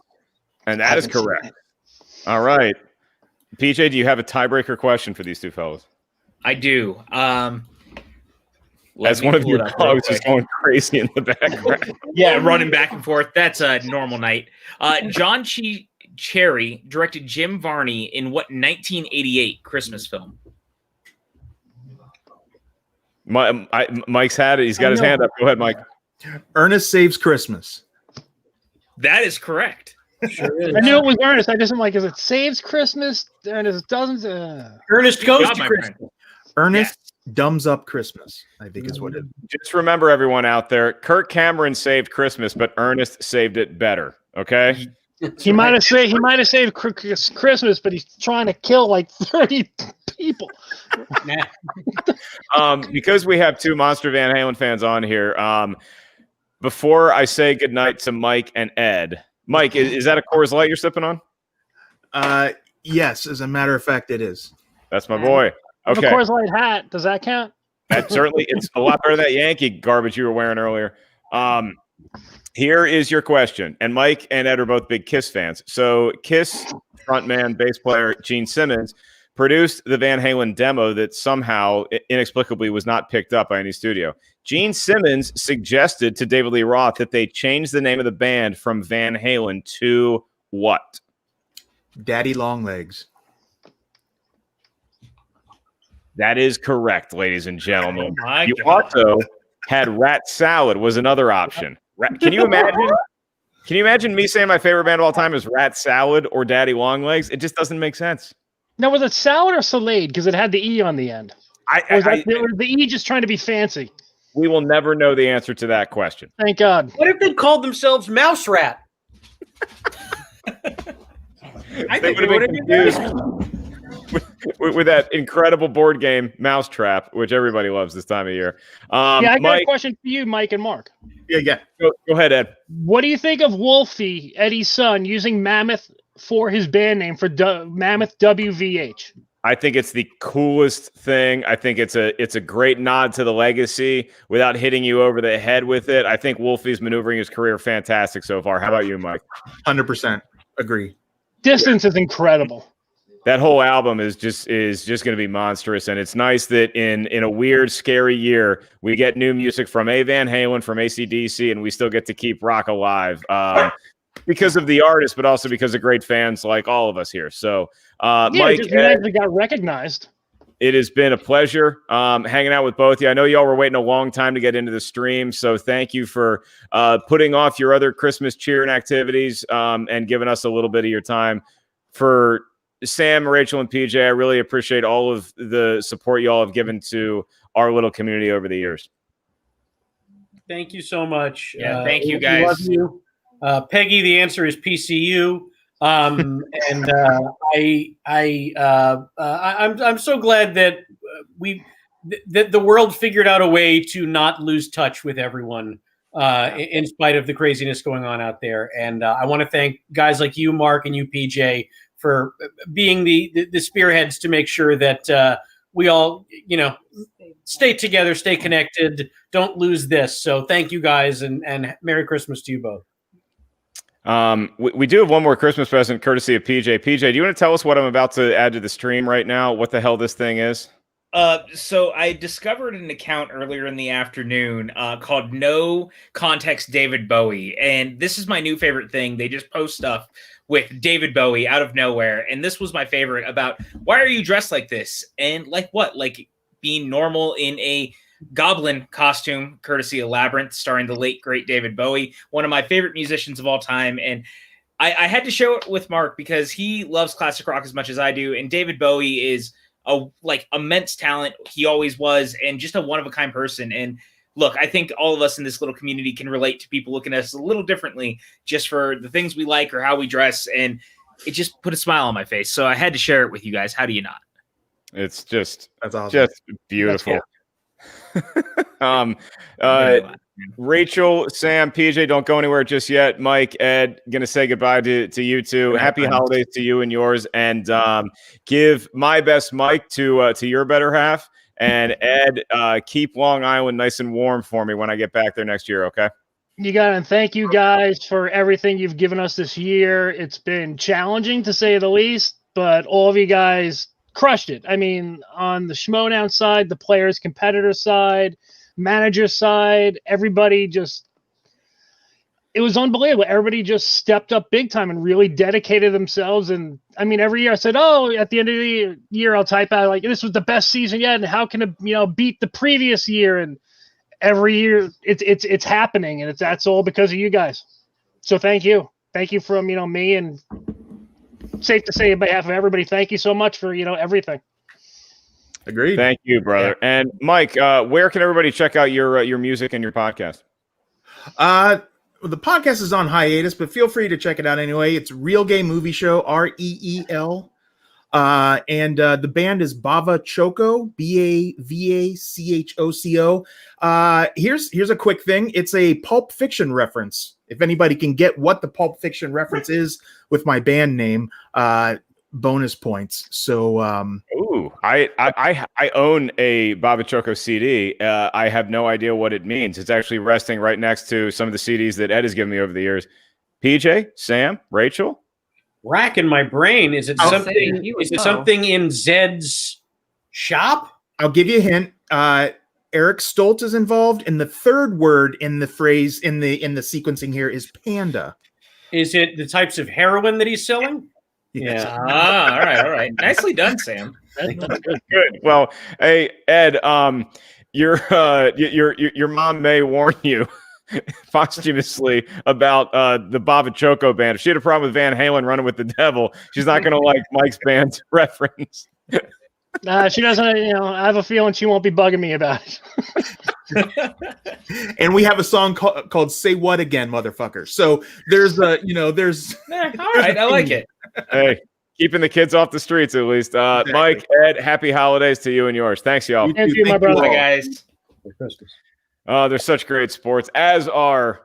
and that is correct. All right. PJ, do you have a tiebreaker question for these two fellows? I do. As one of your dogs is going crazy in the background. Yeah, running back and forth. That's a normal night. John Cherry directed Jim Varney in what 1988 Christmas film? Mike's had it. He's got his hand up. Go ahead, Mike. Ernest Saves Christmas. That is correct. Sure is. I knew it was Ernest. I just like, is it Saves Christmas? Ernest doesn't. Ernest Goes to Christmas. Ernest Dumbs Up Christmas, I think is what it is. Just remember, everyone out there, Kirk Cameron saved Christmas, but Ernest saved it better. Okay? He might have saved Christmas, but he's trying to kill like 30 people. Because we have two Monster Van Halen fans on here, before I say goodnight to Mike and Ed, Mike, is that a Coors Light you're sipping on? Yes, as a matter of fact, it is. That's my boy. Okay. Of Coors Light hat. Does that count? That certainly, it's a lot better than that Yankee garbage you were wearing earlier. Here is your question. And Mike and Ed are both big Kiss fans. So Kiss frontman, bass player Gene Simmons produced the Van Halen demo that somehow inexplicably was not picked up by any studio. Gene Simmons suggested to David Lee Roth that they change the name of the band from Van Halen to what? Daddy Longlegs. That is correct, ladies and gentlemen. Oh my You God. also had Rat Salad was another option. Can you imagine? Can you imagine me saying my favorite band of all time is Rat Salad or Daddy Longlegs? It just doesn't make sense. Now, was it salad or salade? Because it had the E on the end. Or was the E just trying to be fancy? We will never know the answer to that question. Thank God. What if they called themselves Mouse Rat? I think they would have been confused with that incredible board game Mousetrap, which everybody loves this time of year. I got a question for you, Mike and Mark. Yeah. Go ahead, Ed. What do you think of Wolfie, Eddie's son, using Mammoth for his band name for Mammoth WVH? I think it's the coolest thing. I think it's a great nod to the legacy without hitting you over the head with it. I think Wolfie's maneuvering his career fantastic so far. How about you, Mike? 100% agree. Distance is incredible. That whole album is just going to be monstrous, and it's nice that in a weird, scary year we get new music from Van Halen, from AC/DC, and we still get to keep rock alive because of the artist, but also because of great fans like all of us here. So, Mike, we got recognized. It has been a pleasure hanging out with both of you. I know y'all were waiting a long time to get into the stream, so thank you for putting off your other Christmas cheering activities and giving us a little bit of your time. For Sam, Rachel, and PJ, I really appreciate all of the support y'all have given to our little community over the years. Thank you so much. Yeah, thank you, we guys. love you. Peggy, the answer is PCU. I'm so glad that that the world figured out a way to not lose touch with everyone in spite of the craziness going on out there. And I want to thank guys like you, Mark, and you, PJ, for being the spearheads to make sure that we all, stay together, stay connected, don't lose this. So thank you guys, and Merry Christmas to you both. We do have one more Christmas present courtesy of PJ. PJ, do you want to tell us what I'm about to add to the stream right now? What the hell this thing is? So I discovered an account earlier in the afternoon called No Context David Bowie, and this is my new favorite thing. They just post stuff with David Bowie out of nowhere, and this was my favorite about why are you dressed like this? And like what? Like being normal in a goblin costume, courtesy of Labyrinth, starring the late, great David Bowie, one of my favorite musicians of all time. And I had to show it with Mark because he loves classic rock as much as I do, and David Bowie is a immense talent. He always was, and just a one-of-a-kind person. And look, I think all of us in this little community can relate to people looking at us a little differently just for the things we like or how we dress, and it just put a smile on my face. So I had to share it with you guys. How do you not? It's just that's awesome. Just beautiful. Rachel, Sam, PJ, don't go anywhere just yet. Mike, Ed, gonna say goodbye to you two. Happy holidays to you and yours, and give my best, Mike, to your better half. And Ed, keep Long Island nice and warm for me when I get back there next year, okay? You got it. And thank you guys for everything you've given us this year. It's been challenging to say the least, but all of you guys crushed it. I mean, on the Schmodown side, the players, competitor side, manager side, everybody just, it was unbelievable. Everybody just stepped up big time and really dedicated themselves. And I mean, every year I said, at the end of the year, I'll type out like, this was the best season yet. And how can it, beat the previous year? And every year it's happening, and that's all because of you guys. So thank you from, me, and safe to say on behalf of everybody, thank you so much for, everything. Agreed. Thank you, brother. Yeah. And Mike, where can everybody check out your music and your podcast? the podcast is on hiatus, but feel free to check it out anyway. It's Real Gay Movie Show, REEL. And the band is Bava Choco, BAVACHOCO. Here's a quick thing. It's a Pulp Fiction reference. If anybody can get what the Pulp Fiction reference is with my band name, bonus points. So I own a Bava Choco CD. I have no idea what it means. It's actually resting right next to some of the CDs that Ed has given me over the years. PJ, Sam, Rachel. Racking my brain. Is it something? Is it something in Zed's shop? I'll give you a hint. Eric Stoltz is involved, and the third word in the phrase in the sequencing here is panda. Is it the types of heroin that he's selling? Yes. Yeah. All right. Nicely done, Sam. Good. Well, hey Ed, your mom may warn you posthumously about the Bava Choco band. If she had a problem with Van Halen running with the devil, she's not going to like Mike's band's reference. She doesn't. I have a feeling she won't be bugging me about it. And we have a song called "Say What Again, Motherfucker." So there's all right, I like it. Hey, keeping the kids off the streets at least. Exactly. Mike, Ed, happy holidays to you and yours. Thanks, y'all. Thank you, my brother. Bye, guys. Merry Christmas. They're such great sports, as are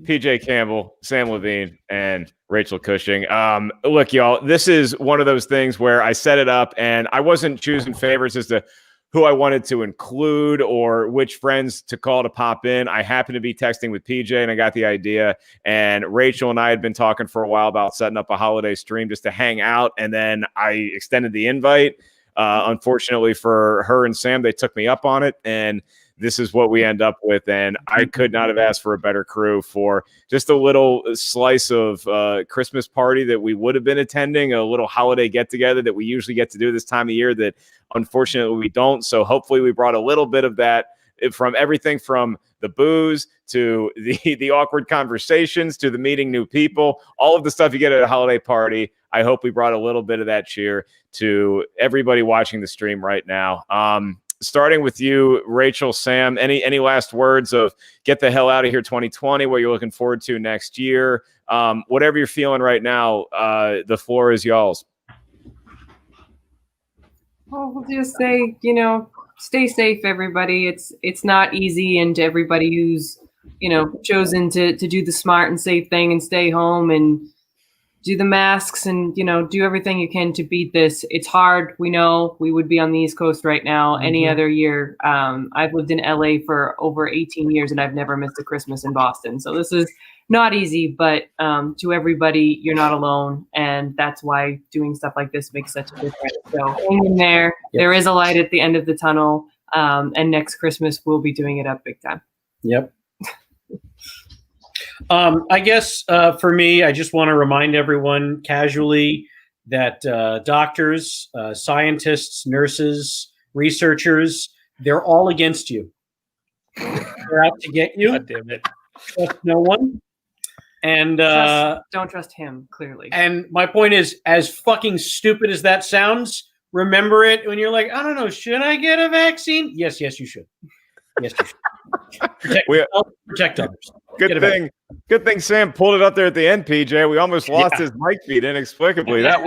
PJ Campbell, Sam Levine, and Rachel Cushing. Look, y'all, this is one of those things where I set it up and I wasn't choosing favorites as to who I wanted to include or which friends to call to pop in. I happened to be texting with PJ and I got the idea. And Rachel and I had been talking for a while about setting up a holiday stream just to hang out. And then I extended the invite. Unfortunately for her and Sam, they took me up on it. And this is what we end up with. And I could not have asked for a better crew for just a little slice of Christmas party that we would have been attending, a little holiday get together that we usually get to do this time of year that unfortunately we don't. So hopefully we brought a little bit of that from everything from the booze to the awkward conversations to the meeting new people, all of the stuff you get at a holiday party. I hope we brought a little bit of that cheer to everybody watching the stream right now. Starting with you, Rachel, Sam, any last words of get the hell out of here 2020, what you're looking forward to next year, whatever you're feeling right now, the floor is y'all's. Well, we'll just say, stay safe, everybody. It's not easy, and to everybody who's, chosen to do the smart and safe thing and stay home and do the masks and, do everything you can to beat this. It's hard. We know we would be on the East Coast right now any other year. I've lived in LA for over 18 years and I've never missed a Christmas in Boston. So this is not easy, but to everybody, you're not alone. And that's why doing stuff like this makes such a difference. So hang in there. Yep. There is a light at the end of the tunnel. And next Christmas, we'll be doing it up big time. Yep. I guess for me, I just want to remind everyone casually that doctors, scientists, nurses, researchers, they're all against you. They're out to get you. God damn it. Trust no one. And don't trust him, clearly. And my point is, as fucking stupid as that sounds, remember it when you're like, I don't know, should I get a vaccine? Yes, you should. Yes, you should. Protect others. Good thing Sam pulled it up there at the end, PJ. We almost lost his mic feed inexplicably. I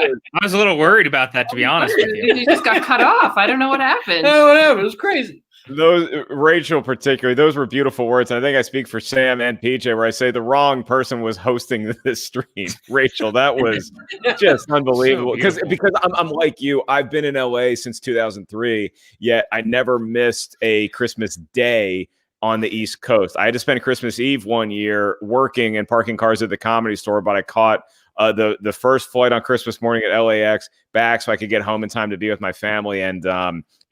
was a little worried about that, to be honest with you. He just got cut off. I don't know what happened. No, whatever. It was crazy. Those, Rachel particularly, those were beautiful words. And I think I speak for Sam and PJ where I say the wrong person was hosting this stream. Rachel, that was just unbelievable. Because I'm like you, I've been in LA since 2003, yet I never missed a Christmas day on the East Coast. I had to spend Christmas Eve one year working and parking cars at the Comedy Store, but I caught the first flight on Christmas morning at LAX back so I could get home in time to be with my family. And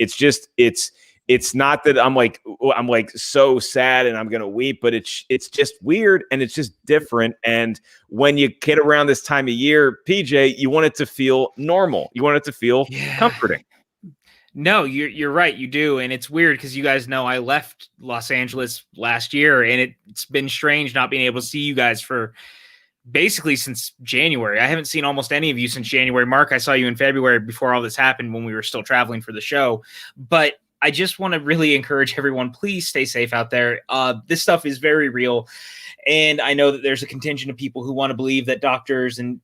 it's not that I'm like so sad and I'm gonna weep, but it's just weird and it's just different. And when you get around this time of year, PJ, you want it to feel normal. You want it to feel comforting. No, you're right. You do. And it's weird because you guys know I left Los Angeles last year and it's been strange not being able to see you guys for basically since January. I haven't seen almost any of you since January. Mark, I saw you in February before all this happened when we were still traveling for the show. But I just want to really encourage everyone, please stay safe out there. This stuff is very real. And I know that there's a contingent of people who want to believe that doctors and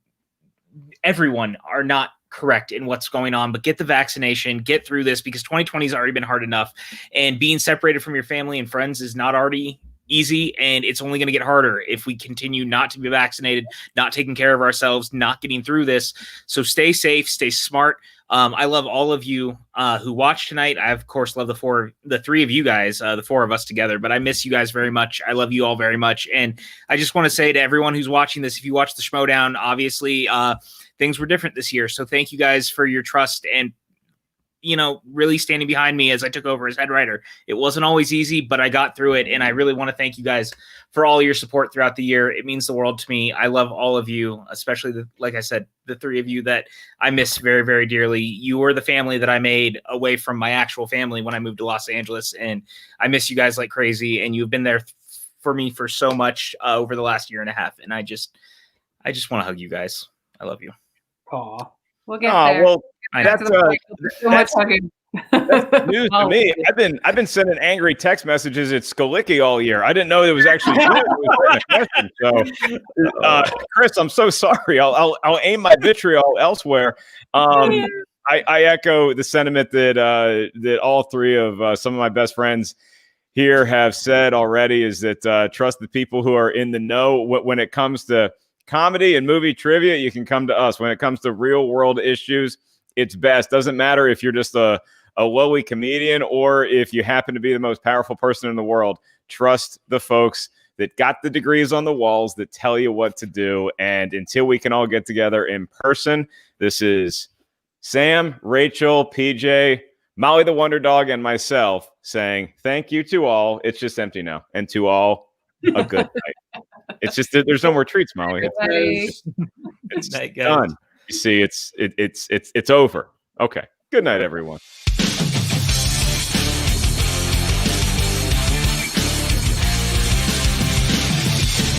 everyone are not correct in what's going on, but get the vaccination, get through this, because 2020 has already been hard enough. And being separated from your family and friends is not already easy, and it's only going to get harder if we continue not to be vaccinated, not taking care of ourselves, not getting through this. So stay safe, stay smart. I love all of you who watched tonight. I, of course, love the three of you guys, the four of us together, but I miss you guys very much. I love you all very much. And I just want to say to everyone who's watching this, if you watch the Schmodown, obviously things were different this year. So thank you guys for your trust and, really standing behind me as I took over as head writer. It wasn't always easy, but I got through it. And I really want to thank you guys for all your support throughout the year. It means the world to me. I love all of you, especially like I said, the three of you that I miss very, very dearly. You were the family that I made away from my actual family when I moved to Los Angeles. And I miss you guys like crazy. And you've been there for me for so much over the last year and a half. And I just want to hug you guys. I love you. Aw. We'll get there. Well, That's so much fucking. that's news to me. I've been sending angry text messages at Skolicki all year. I didn't know it was actually you. So, Chris, I'm so sorry. I'll aim my vitriol elsewhere. I echo the sentiment that all three of some of my best friends here have said already, is that trust the people who are in the know. When it comes to comedy and movie trivia, you can come to us. When it comes to real world issues, it's best. Doesn't matter if you're just a lowly comedian or if you happen to be the most powerful person in the world. Trust the folks that got the degrees on the walls that tell you what to do. And until we can all get together in person, this is Sam, Rachel, PJ, Molly the Wonder Dog, and myself saying thank you to all. It's just empty now. And to all, a good night. It's just that there's no more treats, Molly. It's done. You see, it's over. Okay. Good night, everyone.